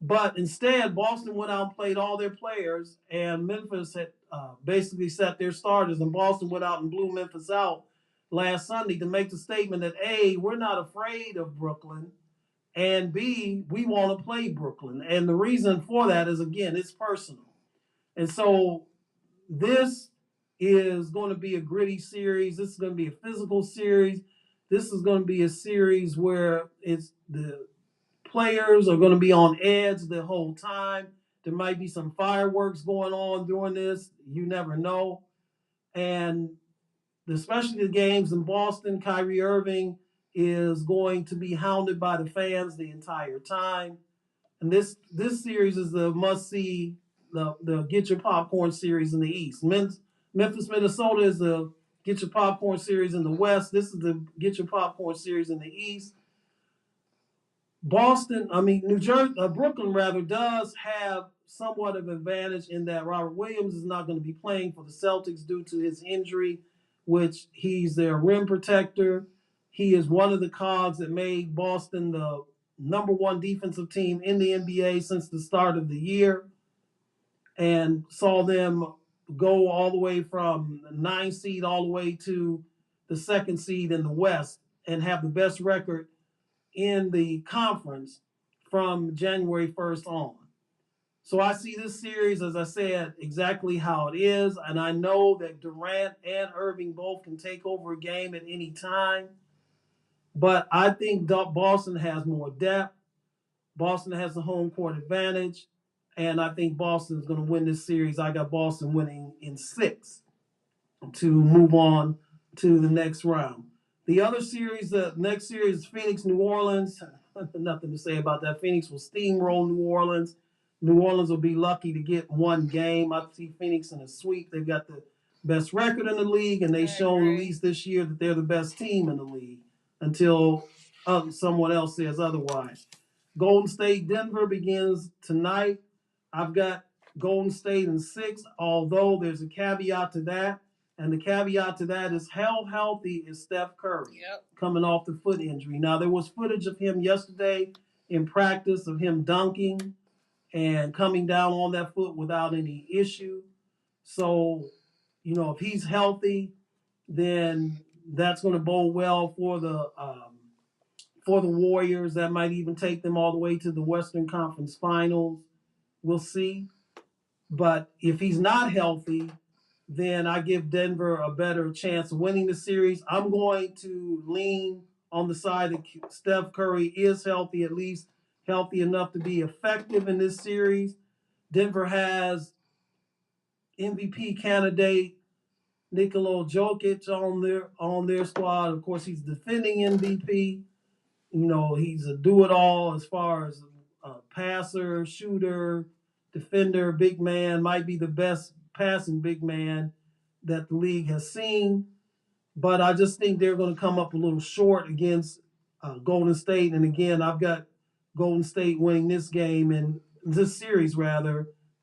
But instead, Boston went out and played all their players, and Memphis had basically set their starters, and Boston went out and blew Memphis out last Sunday to make the statement that, A, we're not afraid of Brooklyn, and B, we want to play Brooklyn. And the reason for that is, again, it's personal. And so this is going to be a gritty series. This is going to be a physical series. This is going to be a series where it's the players are going to be on edge the whole time. There might be some fireworks going on during this. You never know. And especially the games in Boston, Kyrie Irving is going to be hounded by the fans the entire time. And this series is the must-see, the get your popcorn series in the East. Memphis, Minnesota is the Get Your Popcorn series in the West. This is the Get Your Popcorn series in the East. New Jersey, Brooklyn rather, does have somewhat of an advantage in that Robert Williams is not going to be playing for the Celtics due to his injury, which he's their rim protector. He is one of the cogs that made Boston the number one defensive team in the NBA since the start of the year, and saw them go all the way from the 9 seed all the way to the 2nd seed in the West and have the best record in the conference from January 1st on. So I see this series, as I said, exactly how it is. And I know that Durant and Irving both can take over a game at any time. But I think Boston has more depth. Boston has the home court advantage. And I think Boston is going to win this series. I got Boston winning in 6 to move on to the next round. The other series, the next series is Phoenix, New Orleans. Nothing to say about that. Phoenix will steamroll New Orleans. New Orleans will be lucky to get one game. I see Phoenix in a sweep. They've got the best record in the league, and they've shown at least this year that they're the best team in the league until someone else says otherwise. Golden State, Denver begins tonight. I've got Golden State in 6, although there's a caveat to that. And the caveat to that is how healthy is Steph Curry coming off the foot injury. Now, there was footage of him yesterday in practice of him dunking and coming down on that foot without any issue. So, if he's healthy, then that's going to bode well for the Warriors. That might even take them all the way to the Western Conference Finals. We'll see. But if he's not healthy, then I give Denver a better chance of winning the series. I'm going to lean on the side that Steph Curry is healthy, at least healthy enough to be effective in this series. Denver has MVP candidate Nikola Jokic on their squad. Of course, he's defending MVP. He's a do-it-all as far as passer, shooter, defender, big man, might be the best passing big man that the league has seen. But I just think they're going to come up a little short against Golden State. And again, I've got Golden State winning this series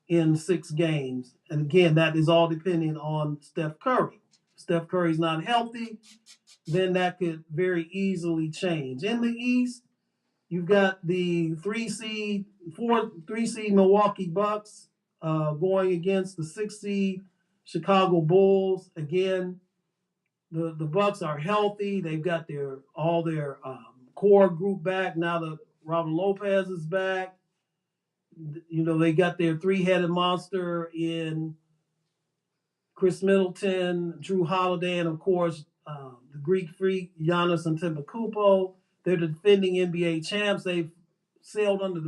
in 6 games. And again, that is all depending on Steph Curry. If Steph Curry's not healthy, then that could very easily change. In the East, you've got the 3 seed Milwaukee Bucks going against the 6 seed Chicago Bulls. Again, the Bucks are healthy. They've got all their core group back now that Robin Lopez is back. They got their 3-headed monster in Chris Middleton, Drew Holiday, and of course the Greek freak Giannis Antetokounmpo. They're the defending NBA champs. They've sailed under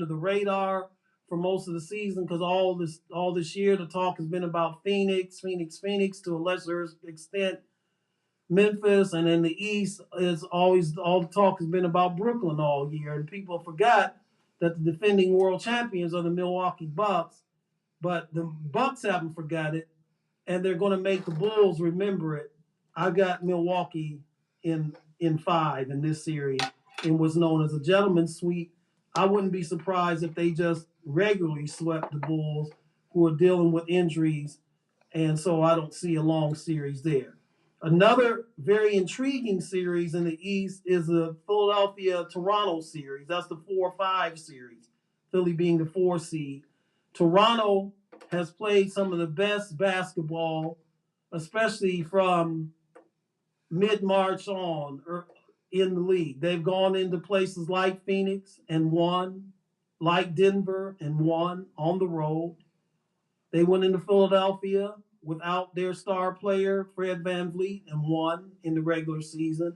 the radar for most of the season because all this year the talk has been about Phoenix, to a lesser extent Memphis, and in the East is always all the talk has been about Brooklyn all year, and people forgot that the defending world champions are the Milwaukee Bucks, but the Bucks haven't forgot it, and they're going to make the Bulls remember it. I've got Milwaukee in 5 in this series in what's known as a gentleman's sweep. I wouldn't be surprised if they just regularly swept the Bulls, who are dealing with injuries, and so I don't see a long series there. Another very intriguing series in the East is the Philadelphia-Toronto series. That's the 4-5 series, Philly being the 4 seed. Toronto has played some of the best basketball, especially from mid-March on in the league. They've gone into places like Phoenix and won, like Denver and won on the road. They went into Philadelphia without their star player, Fred VanVleet, and won in the regular season.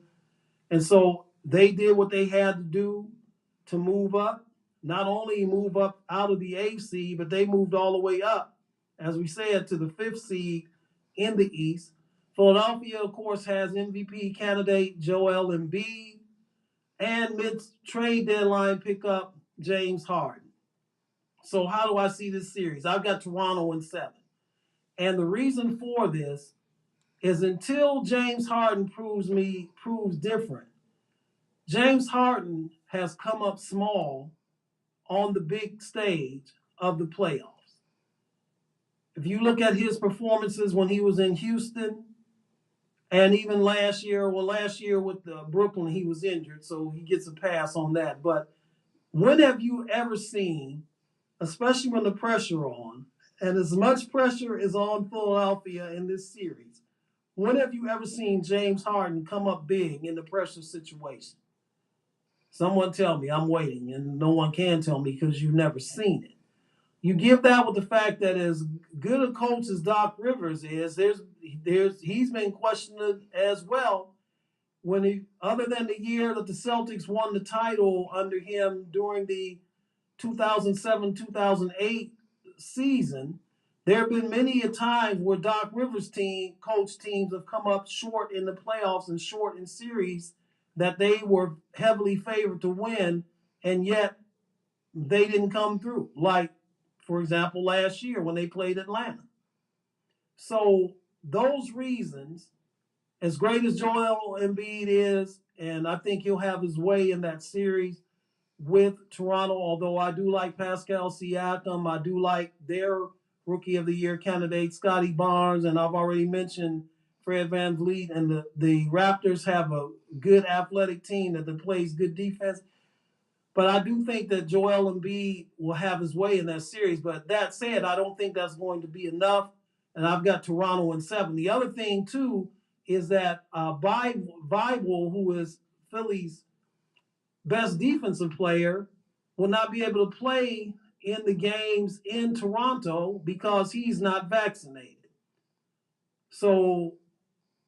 And so they did what they had to do to move up, not only move up out of the 8th seed, but they moved all the way up, as we said, to the 5th seed in the East. Philadelphia, of course, has MVP candidate Joel Embiid and mid-trade deadline pickup James Harden. So how do I see this series? I've got Toronto in 7. And the reason for this is until James Harden proves different. James Harden has come up small on the big stage of the playoffs. If you look at his performances when he was in Houston, and even last year with Brooklyn, he was injured, so he gets a pass on that. But when have you ever seen, especially when the pressure on, and as much pressure is on Philadelphia in this series, when have you ever seen James Harden come up big in the pressure situation? Someone tell me. I'm waiting, and no one can tell me because you've never seen it. You give that with the fact that as good a coach as Doc Rivers is, he's been questioned as well. Other than the year that the Celtics won the title under him during the 2007-2008 season, there have been many a times where Doc Rivers' coach teams have come up short in the playoffs and short in series that they were heavily favored to win, and yet they didn't come through. Like, for example, last year when they played Atlanta. So those reasons, as great as Joel Embiid is, and I think he'll have his way in that series with Toronto, although I do like Pascal Siakam. I do like their Rookie of the Year candidate, Scotty Barnes, and I've already mentioned Fred VanVleet. And the Raptors have a good athletic team that plays good defense. But I do think that Joel Embiid will have his way in that series. But that said, I don't think that's going to be enough. And I've got Toronto in 7. The other thing, too, is that Bible, who is Philly's best defensive player, will not be able to play in the games in Toronto because he's not vaccinated. So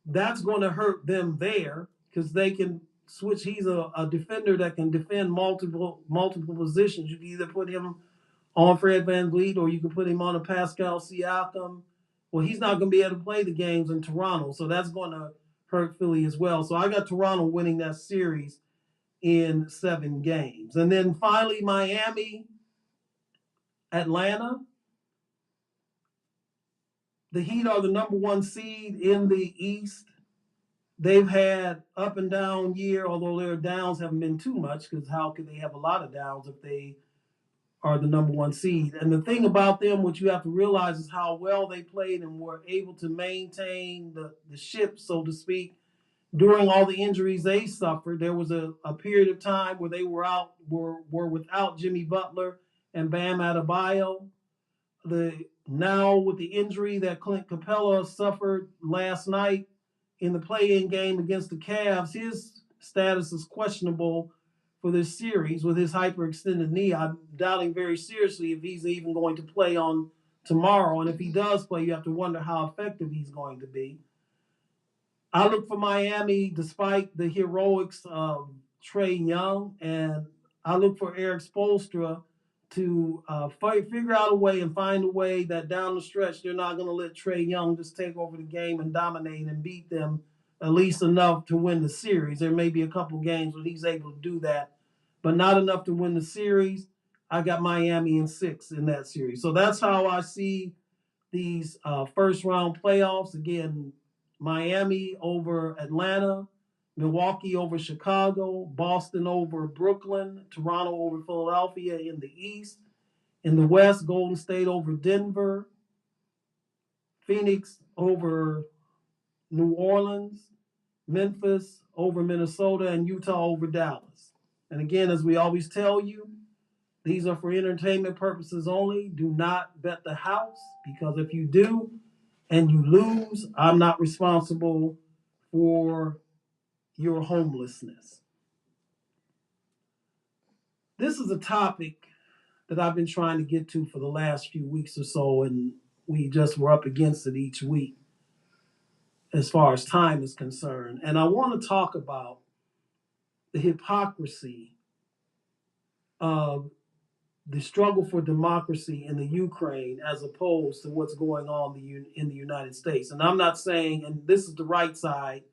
that's going to hurt them there because they can switch. He's a defender that can defend multiple positions. You can either put him on Fred VanVleet or you can put him on a Pascal Siakam. Well, he's not going to be able to play the games in Toronto, so that's going to hurt Philly as well. So I got Toronto winning that series in 7 games. And then finally, Miami, Atlanta. The Heat are the number 1 seed in the East. They've had up and down year, although their downs haven't been too much, because how could they have a lot of downs if they are the number 1 seed? And the thing about them, what you have to realize, is how well they played and were able to maintain the ship, so to speak, during all the injuries they suffered. There was a period of time where they were without Jimmy Butler and Bam Adebayo. Now with the injury that Clint Capella suffered last night in the play-in game against the Cavs, his status is questionable for this series with his hyperextended knee. I'm doubting very seriously if he's even going to play on tomorrow. And if he does play, you have to wonder how effective he's going to be. I look for Miami, despite the heroics of Trae Young, and I look for Eric Spoelstra to figure out a way and find a way that down the stretch they're not going to let Trae Young just take over the game and dominate and beat them at least enough to win the series. There may be a couple games where he's able to do that, but not enough to win the series. I got Miami in 6 in that series. So that's how I see these first round playoffs. Again, Miami over Atlanta, Milwaukee over Chicago, Boston over Brooklyn, Toronto over Philadelphia in the East. In the West, Golden State over Denver, Phoenix over New Orleans, Memphis over Minnesota, and Utah over Dallas. And again, as we always tell you, these are for entertainment purposes only. Do not bet the house, because if you do and you lose, I'm not responsible for your homelessness. This is a topic that I've been trying to get to for the last few weeks or so, and we just were up against it each week as far as time is concerned. And I want to talk about the hypocrisy of the struggle for democracy in the Ukraine as opposed to what's going on in the United States. And I'm not saying, and this is the right side,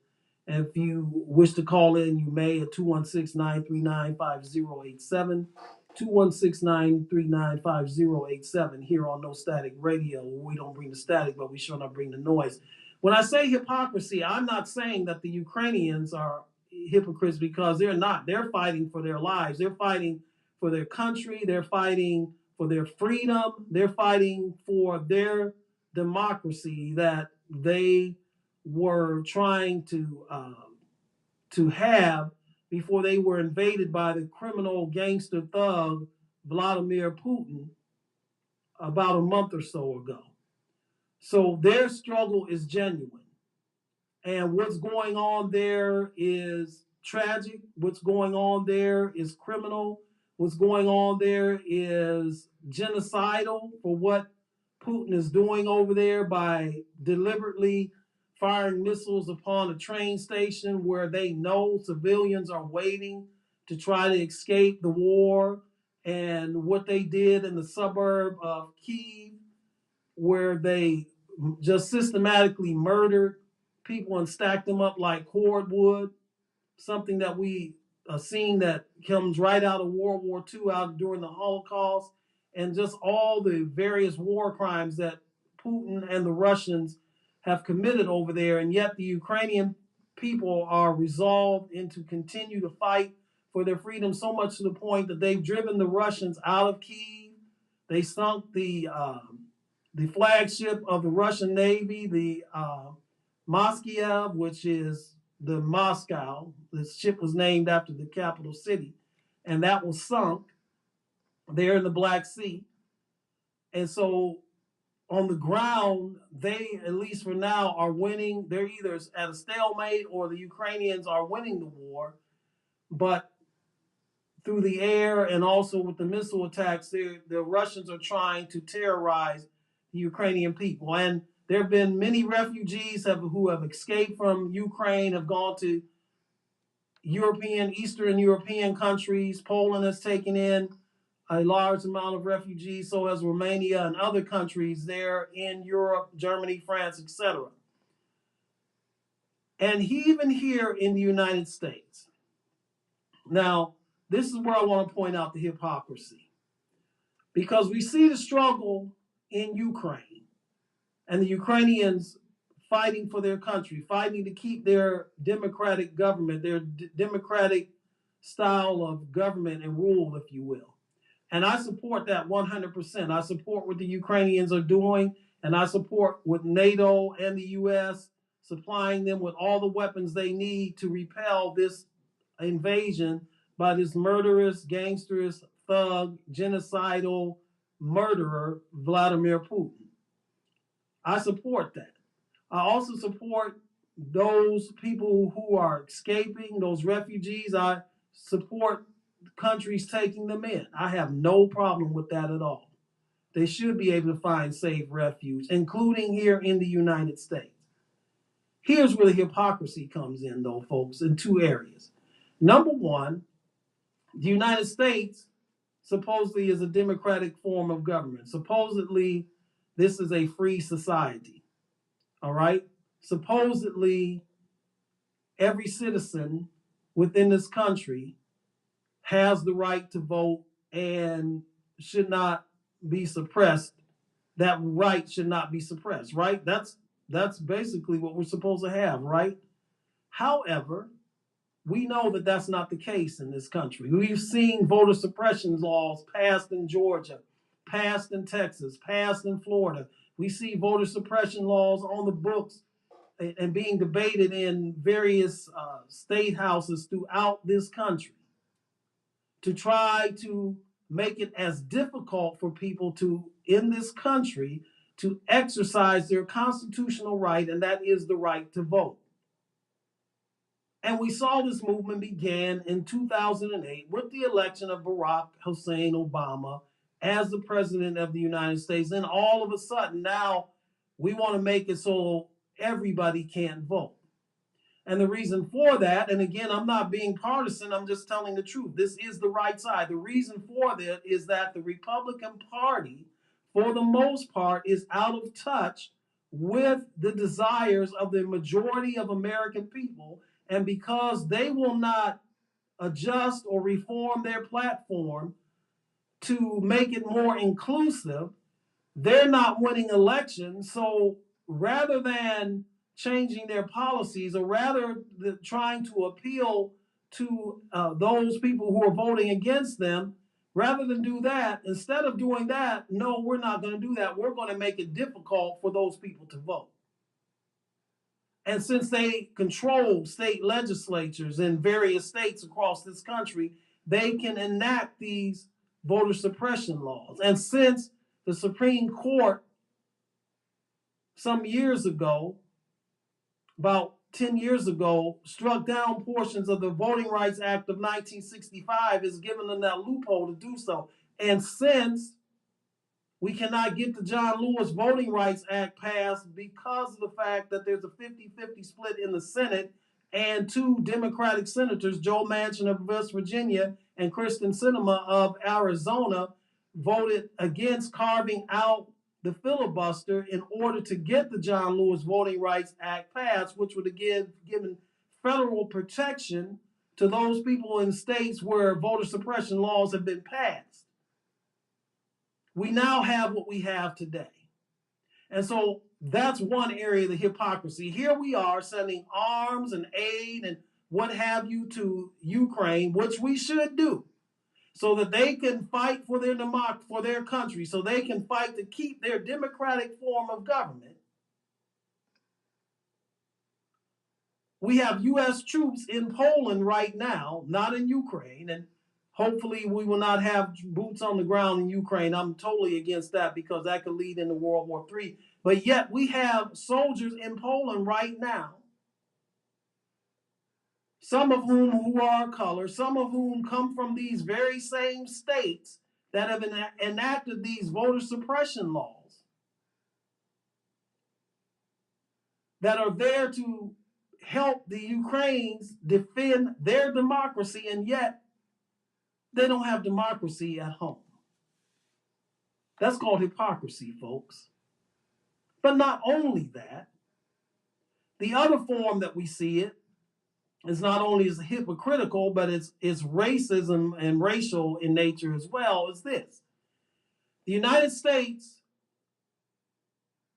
and if you wish to call in, you may at 216-939-5087, 216-939-5087 here on No Static Radio. We don't bring the static, but we sure enough bring the noise. When I say hypocrisy, I'm not saying that the Ukrainians are hypocrites, because they're not. They're fighting for their lives. They're fighting for their country. They're fighting for their freedom. They're fighting for their democracy that they were trying to have before they were invaded by the criminal gangster thug Vladimir Putin about a month or so ago. So their struggle is genuine. And what's going on there is tragic. What's going on there is criminal. What's going on there is genocidal for what Putin is doing over there by deliberately firing missiles upon a train station where they know civilians are waiting to try to escape the war, and what they did in the suburb of Kyiv, where they just systematically murdered people and stacked them up like cordwood, something that we seen that comes right out of World War II, out during the Holocaust, and just all the various war crimes that Putin and the Russians have committed over there. And yet the Ukrainian people are resolved into continue to fight for their freedom, so much to the point that they've driven the Russians out of Kyiv. They sunk the flagship of the Russian Navy, the Moscow, which is the Moscow. The ship was named after the capital city, and that was sunk there in the Black Sea. And so on the ground, they, at least for now, are winning. They're either at a stalemate or the Ukrainians are winning the war. But through the air and also with the missile attacks, the Russians are trying to terrorize the Ukrainian people. And there have been many refugees who have escaped from Ukraine, have gone to Eastern European countries. Poland has taken in a large amount of refugees, so has Romania and other countries there in Europe, Germany, France, etc. And even here in the United States. Now, this is where I want to point out the hypocrisy, because we see the struggle in Ukraine and the Ukrainians fighting for their country, fighting to keep their democratic government, their democratic style of government and rule, if you will. And I support that 100%. I support what the Ukrainians are doing, and I support what NATO and the U.S. supplying them with all the weapons they need to repel this invasion by this murderous, gangsterous, thug, genocidal murderer, Vladimir Putin. I support that. I also support those people who are escaping, those refugees. I support countries taking them in. I have no problem with that at all. They should be able to find safe refuge, including here in the United States. Here's where the hypocrisy comes in, though, folks, in two areas. Number one, the United States supposedly is a democratic form of government. Supposedly, this is a free society. All right? Supposedly, every citizen within this country has the right to vote and should not be suppressed. That right should not be suppressed, right? That's basically what we're supposed to have, right? However, we know that that's not the case in this country. We've seen voter suppression laws passed in Georgia, passed in Texas, passed in Florida. We see voter suppression laws on the books and being debated in various state houses throughout this country to try to make it as difficult for people in this country to exercise their constitutional right, and that is the right to vote. And we saw this movement began in 2008 with the election of Barack Hussein Obama as the president of the United States. And all of a sudden, now we want to make it so everybody can't vote. And the reason for that, and again, I'm not being partisan, I'm just telling the truth. This is the right side. The reason for that is that the Republican Party, for the most part, is out of touch with the desires of the majority of American people. And because they will not adjust or reform their platform to make it more inclusive, they're not winning elections. So rather than changing their policies, or rather trying to appeal to those people who are voting against them. Rather than do that, instead of doing that, no, we're not going to do that. We're going to make it difficult for those people to vote. And since they control state legislatures in various states across this country, they can enact these voter suppression laws. And since the Supreme Court some years ago, about 10 years ago, struck down portions of the Voting Rights Act of 1965, has given them that loophole to do so. And since we cannot get the John Lewis Voting Rights Act passed because of the fact that there's a 50-50 split in the Senate, and two Democratic senators, Joe Manchin of West Virginia and Kristen Sinema of Arizona, voted against carving out the filibuster in order to get the John Lewis Voting Rights Act passed, which would again given federal protection to those people in states where voter suppression laws have been passed. We now have what we have today. And so that's one area of the hypocrisy. Here we are sending arms and aid and what have you to Ukraine, which we should do, so that they can fight for their country, so they can fight to keep their democratic form of government. We have U.S. troops in Poland right now, not in Ukraine, and hopefully we will not have boots on the ground in Ukraine. I'm totally against that because that could lead into World War III. But yet we have soldiers in Poland right now, some of whom are color, some of whom come from these very same states that have enacted these voter suppression laws, that are there to help the Ukrainians defend their democracy, and yet they don't have democracy at home. That's called hypocrisy, folks. But not only that, the other form that we see it is not only is hypocritical, but it's racism and racial in nature as well, is this. The United States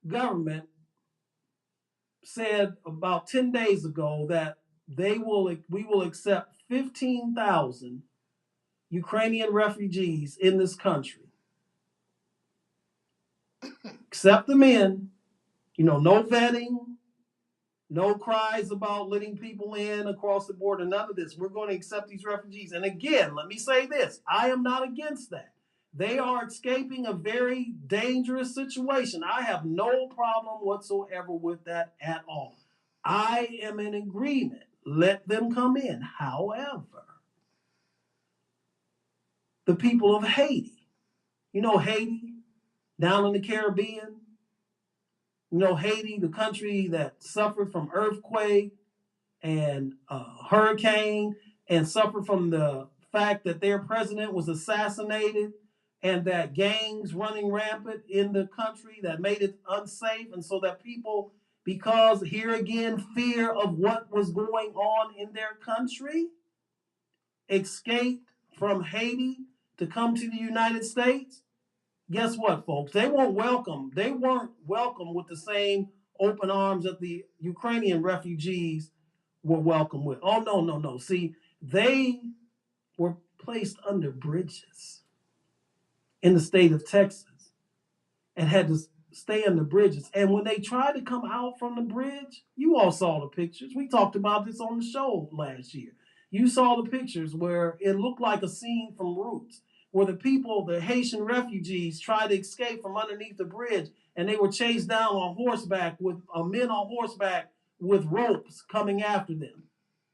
government said about 10 days ago that we will accept 15,000 Ukrainian refugees in this country. Accept them in, no vetting, no cries about letting people in across the border, none of this. We're going to accept these refugees. And again, let me say this, I am not against that. They are escaping a very dangerous situation. I have no problem whatsoever with that at all. I am in agreement. Let them come in. However, the people of Haiti, Haiti, down in the Caribbean, Haiti, the country that suffered from earthquake and hurricane, and suffered from the fact that their president was assassinated, and that gangs running rampant in the country that made it unsafe. And so that people, because here again, fear of what was going on in their country, escaped from Haiti to come to the United States. Guess what, folks? They weren't welcome with the same open arms that the Ukrainian refugees were welcome with. Oh, no. See, they were placed under bridges in the state of Texas and had to stay under bridges. And when they tried to come out from the bridge, you all saw the pictures. We talked about this on the show last year. You saw the pictures where it looked like a scene from Roots, where the Haitian refugees tried to escape from underneath the bridge, and they were chased down on horseback with men on horseback with ropes coming after them.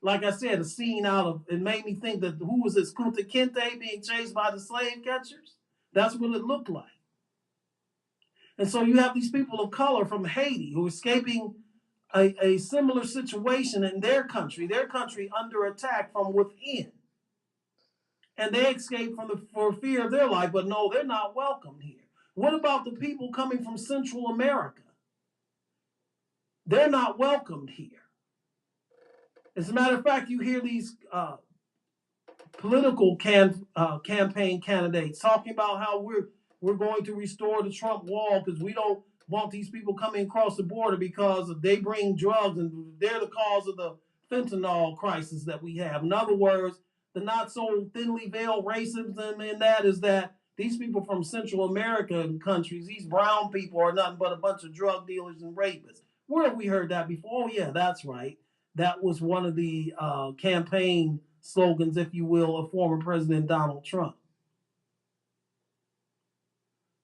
Like I said, a scene it made me think that who was this, Kunta Kinte being chased by the slave catchers? That's what it looked like. And so you have these people of color from Haiti who are escaping a similar situation in their country under attack from within. And they escape for fear of their life, but no, they're not welcomed here. What about the people coming from Central America? They're not welcomed here. As a matter of fact, you hear these political campaign candidates talking about how we're going to restore the Trump wall because we don't want these people coming across the border because they bring drugs and they're the cause of the fentanyl crisis that we have. In other words, the not so thinly veiled racism in that is that these people from Central American countries, these brown people, are nothing but a bunch of drug dealers and rapists. Where have we heard that before? Oh, yeah, that's right. That was one of the campaign slogans, if you will, of former President Donald Trump.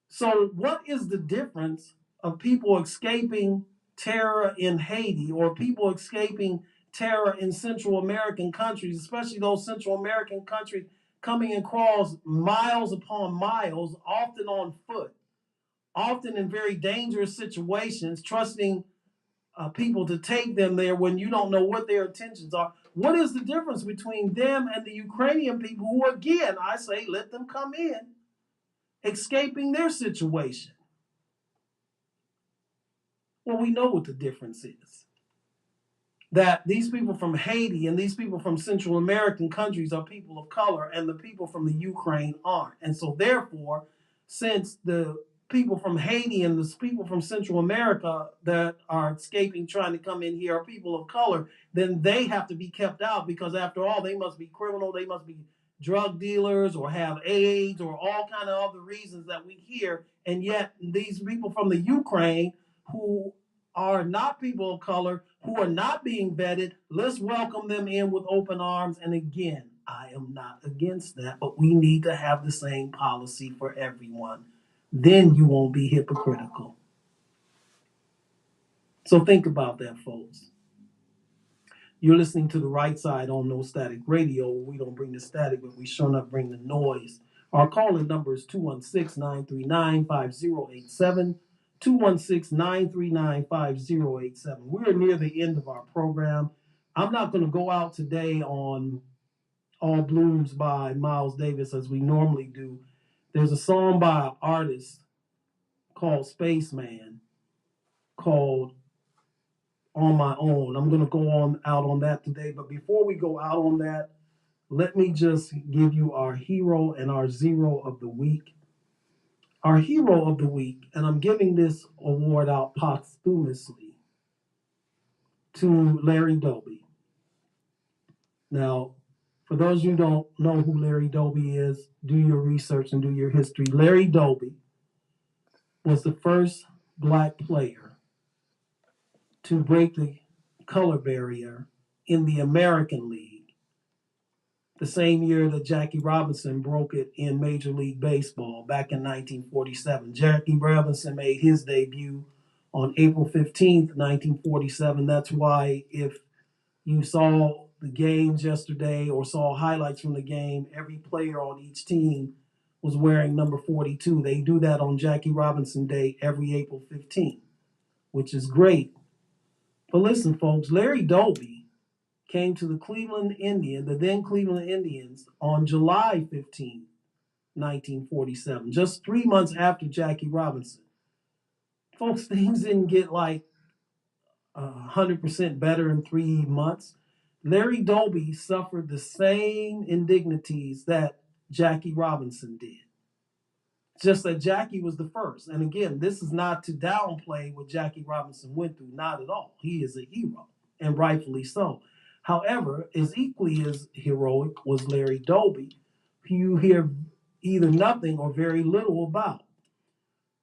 So, what is the difference of people escaping terror in Haiti or people escaping terror in Central American countries, especially those Central American countries coming across miles upon miles, often on foot, often in very dangerous situations, trusting people to take them there when you don't know what their intentions are? What is the difference between them and the Ukrainian people who, again, I say, let them come in, escaping their situation? Well, we know what the difference is. That these people from Haiti and these people from Central American countries are people of color, and the people from the Ukraine aren't. And so, therefore, since the people from Haiti and the people from Central America that are escaping, trying to come in here, are people of color, then they have to be kept out because, after all, they must be criminal, they must be drug dealers or have AIDS or all kind of other reasons that we hear. And yet, these people from the Ukraine who are not people of color, who are not being vetted, let's welcome them in with open arms. And again, I am not against that, but we need to have the same policy for everyone. Then you won't be hypocritical. So think about that, folks. You're listening to The Right Side on No Static Radio. We don't bring the static, but we sure enough bring the noise. Our call-in number is 216-939-5087. 216-939-5087. We're near the end of our program. I'm not going to go out today on All Blooms by Miles Davis as we normally do. There's a song by an artist called Spaceman called On My Own. I'm going to go out on that today. But before we go out on that, let me just give you our hero and our zero of the week. Our hero of the week, and I'm giving this award out posthumously to Larry Doby. Now, for those of you who don't know who Larry Doby is, do your research and do your history. Larry Doby was the first black player to break the color barrier in the American League, the same year that Jackie Robinson broke it in Major League Baseball back in 1947. Jackie Robinson made his debut on April 15th, 1947. That's why if you saw the games yesterday or saw highlights from the game, every player on each team was wearing number 42. They do that on Jackie Robinson Day every April 15th, which is great. But listen, folks, Larry Doby came to the then Cleveland Indians, on July 15, 1947, just 3 months after Jackie Robinson. Folks, things didn't get like 100% better in 3 months. Larry Doby suffered the same indignities that Jackie Robinson did. Just that Jackie was the first. And again, this is not to downplay what Jackie Robinson went through, not at all. He is a hero, and rightfully so. However, as equally as heroic was Larry Doby, who you hear either nothing or very little about.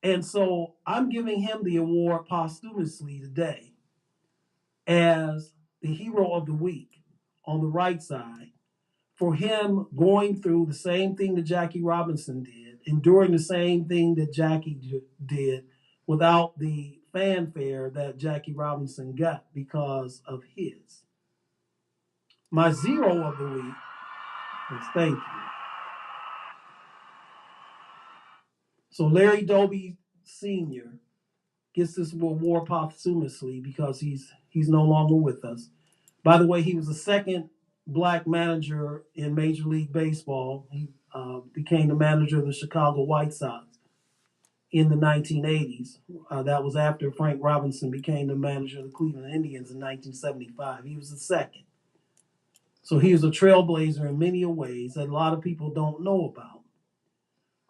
And so I'm giving him the award posthumously today as the hero of the week on the right side, for him going through the same thing that Jackie Robinson did, enduring the same thing that Jackie did without the fanfare that Jackie Robinson got because of his. My zero of the week is thank you. So Larry Doby Sr. gets this award posthumously because he's no longer with us. By the way, he was the second black manager in Major League Baseball. He became the manager of the Chicago White Sox in the 1980s. That was after Frank Robinson became the manager of the Cleveland Indians in 1975. He was the second. So he was a trailblazer in many ways that a lot of people don't know about.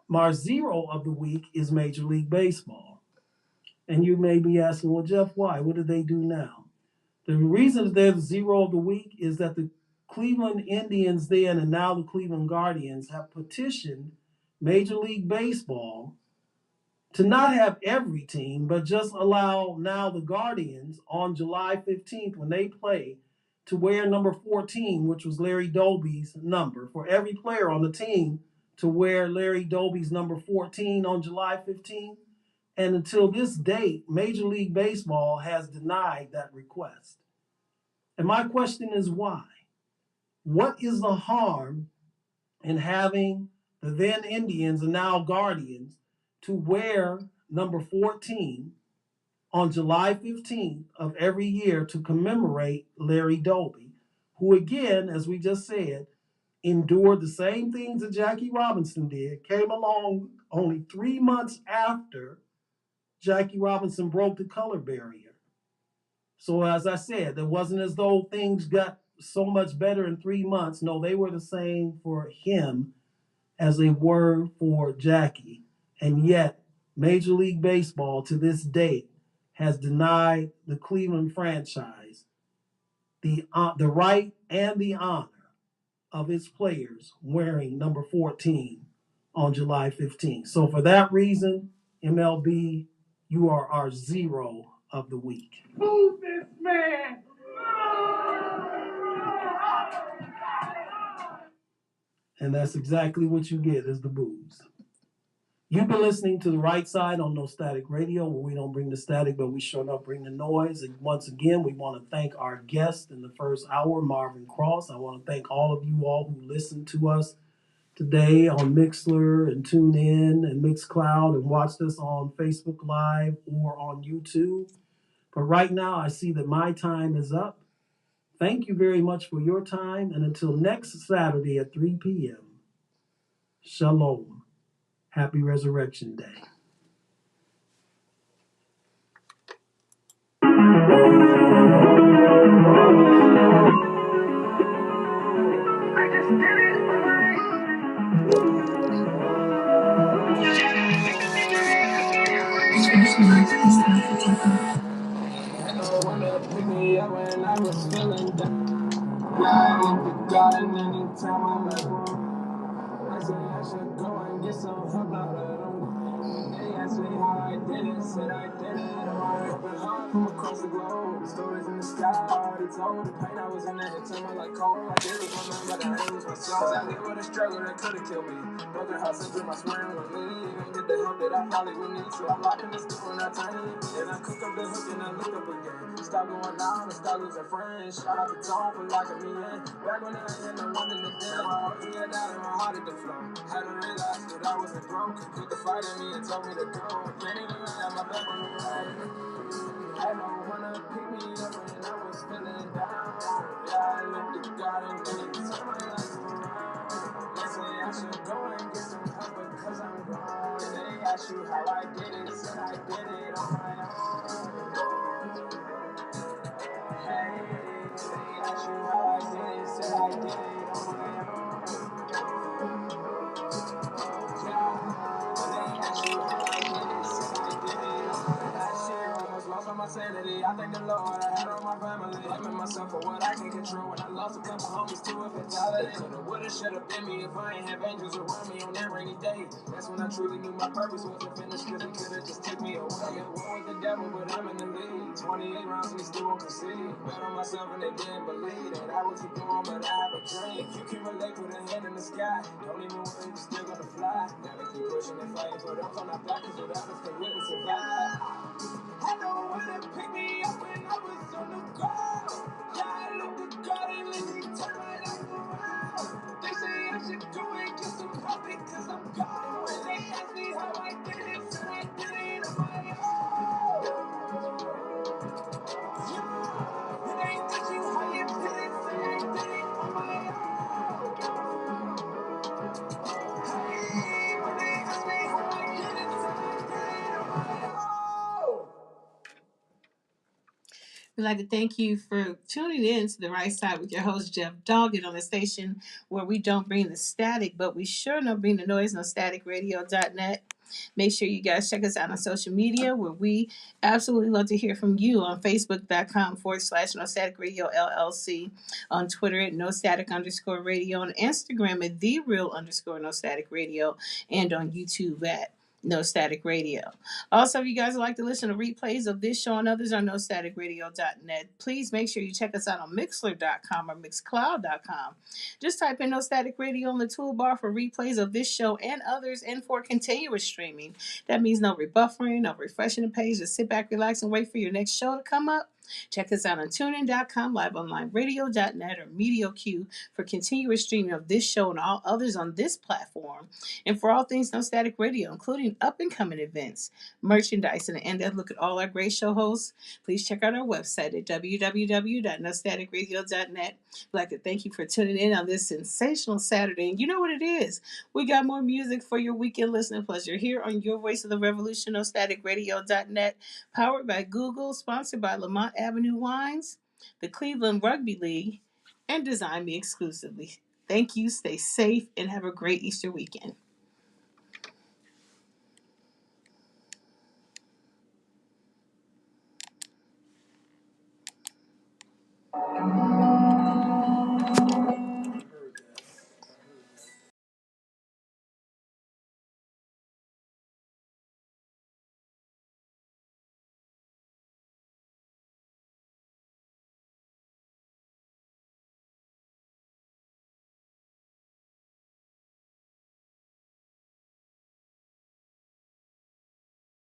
My zero of the week is Major League Baseball. And you may be asking, well, Jeff, why? What did they do now? The reason they're the zero of the week is that the Cleveland Indians then and now the Cleveland Guardians have petitioned Major League Baseball to not have every team, but just allow now the Guardians on July 15th when they play to wear number 14, which was Larry Doby's number, for every player on the team to wear Larry Doby's number 14 on July 15th. And until this date, Major League Baseball has denied that request. And my question is why? What is the harm in having the then Indians and now Guardians to wear number 14 on July 15th of every year to commemorate Larry Doby, who again, as we just said, endured the same things that Jackie Robinson did, came along only 3 months after Jackie Robinson broke the color barrier. So as I said, it wasn't as though things got so much better in 3 months. No, they were the same for him as they were for Jackie. And yet, Major League Baseball to this date has denied the Cleveland franchise the right and the honor of its players wearing number 14 on July 15th. So for that reason, MLB, you are our zero of the week. Move this man! And that's exactly what you get is the boos. You've been listening to The Right Side on No Static Radio, where we don't bring the static, but we sure enough bring the noise. And once again, we want to thank our guest in the first hour, Marvin Cross. I want to thank all of you all who listened to us today on Mixler and TuneIn and Mixcloud and watched us on Facebook Live or on YouTube. But right now, I see that my time is up. Thank you very much for your time. And until next Saturday at 3 p.m., Shalom. Happy Resurrection Day. Pick me up when I was feeling down. I look at God and anytime I'm at I say I should go and get some help now that I'm gone. They asked me how I did it, said I did it. I've been hard from across the globe. Stories in the sky, already told. The pain I was in at the time, I like cold. I did it for nothing, but I ain't lose my soul. I live with a struggle that could've killed me. Broken hearts and through my swearing with me. Ain't get the help that I probably would need. So I'm locked in this door and I turn it. And I cook up the hook and I look up again. Stop going down and stop losing friends. Shout out to Tom for locking me in. Back when I ain't no one in the den. My heart was let down and my heart hit the floor. Had to realize that I wasn't broke. Put the fight in me and told me to go. Can't even lie, my back on the road. Had no one to pick me up when I was feeling down. Yeah, I looked at God and then he turned my life around. They say I should go and get some help because I'm grown. They ask you how I did it, said I did it on my own. Hey, they ask you how I did it, said I did it on my own. Lost all my sanity, I thank the Lord, I had all my family. Blaming myself for what I can't control. When I lost a couple homies to a fatality. Coulda, woulda, shoulda been me if I ain't have angels around me on that rainy day. That's when I truly knew my purpose wasn't finished, cause he coulda just took me away. I'm at war with the devil, but I'm in the lead. 28 rounds and he still won't concede. Bet on myself and they didn't believe that I would keep going, but I have a dream. If you can relate, put a hand in the sky. Don't even worry, you're still gonna fly. Gotta keep pushing and fighting for them on our back, cause without us they wouldn't survive. I know one to pick me up when I was on the ground. Yeah, I looked at God and then he turned my life around. They say I should go and get some help because I'm gone. When they ask me how I did it, said I did it on my own. Yeah, when they ask you how you did it, say I did it on my own. Hey, when they ask me how I did it, say I did it on my own. We'd like to thank you for tuning in to The Right Side with your host, Jeff Doggett, on the station where we don't bring the static, but we sure don't bring the noise on staticradio.net. Make sure you guys check us out on social media, where we absolutely love to hear from you on Facebook.com/No Static Radio LLC, on Twitter at No Static _ Radio, on Instagram at The Real _ No Static Radio, and on YouTube at No Static Radio. Also, if you guys would like to listen to replays of this show and others on NoStaticRadio.net, please make sure you check us out on Mixler.com or Mixcloud.com. Just type in No Static Radio in the toolbar for replays of this show and others, and for continuous streaming. That means no rebuffering, no refreshing the page. Just sit back, relax, and wait for your next show to come up. Check us out on TuneIn.com, LiveOnlineRadio.net, or MediaQ for continuous streaming of this show and all others on this platform. And for all things No Static Radio, including up-and-coming events, merchandise, and an in-depth look at all our great show hosts, please check out our website at www.nostaticradio.net. I'd like to thank you for tuning in on this sensational Saturday. And you know what it is. We got more music for your weekend listening pleasure here on Your Voice of the Revolution, NoStaticRadio.net, powered by Google, sponsored by Lamont Avenue Wines, the Cleveland Rugby League, and Design Me exclusively. Thank you, stay safe, and have a great Easter weekend.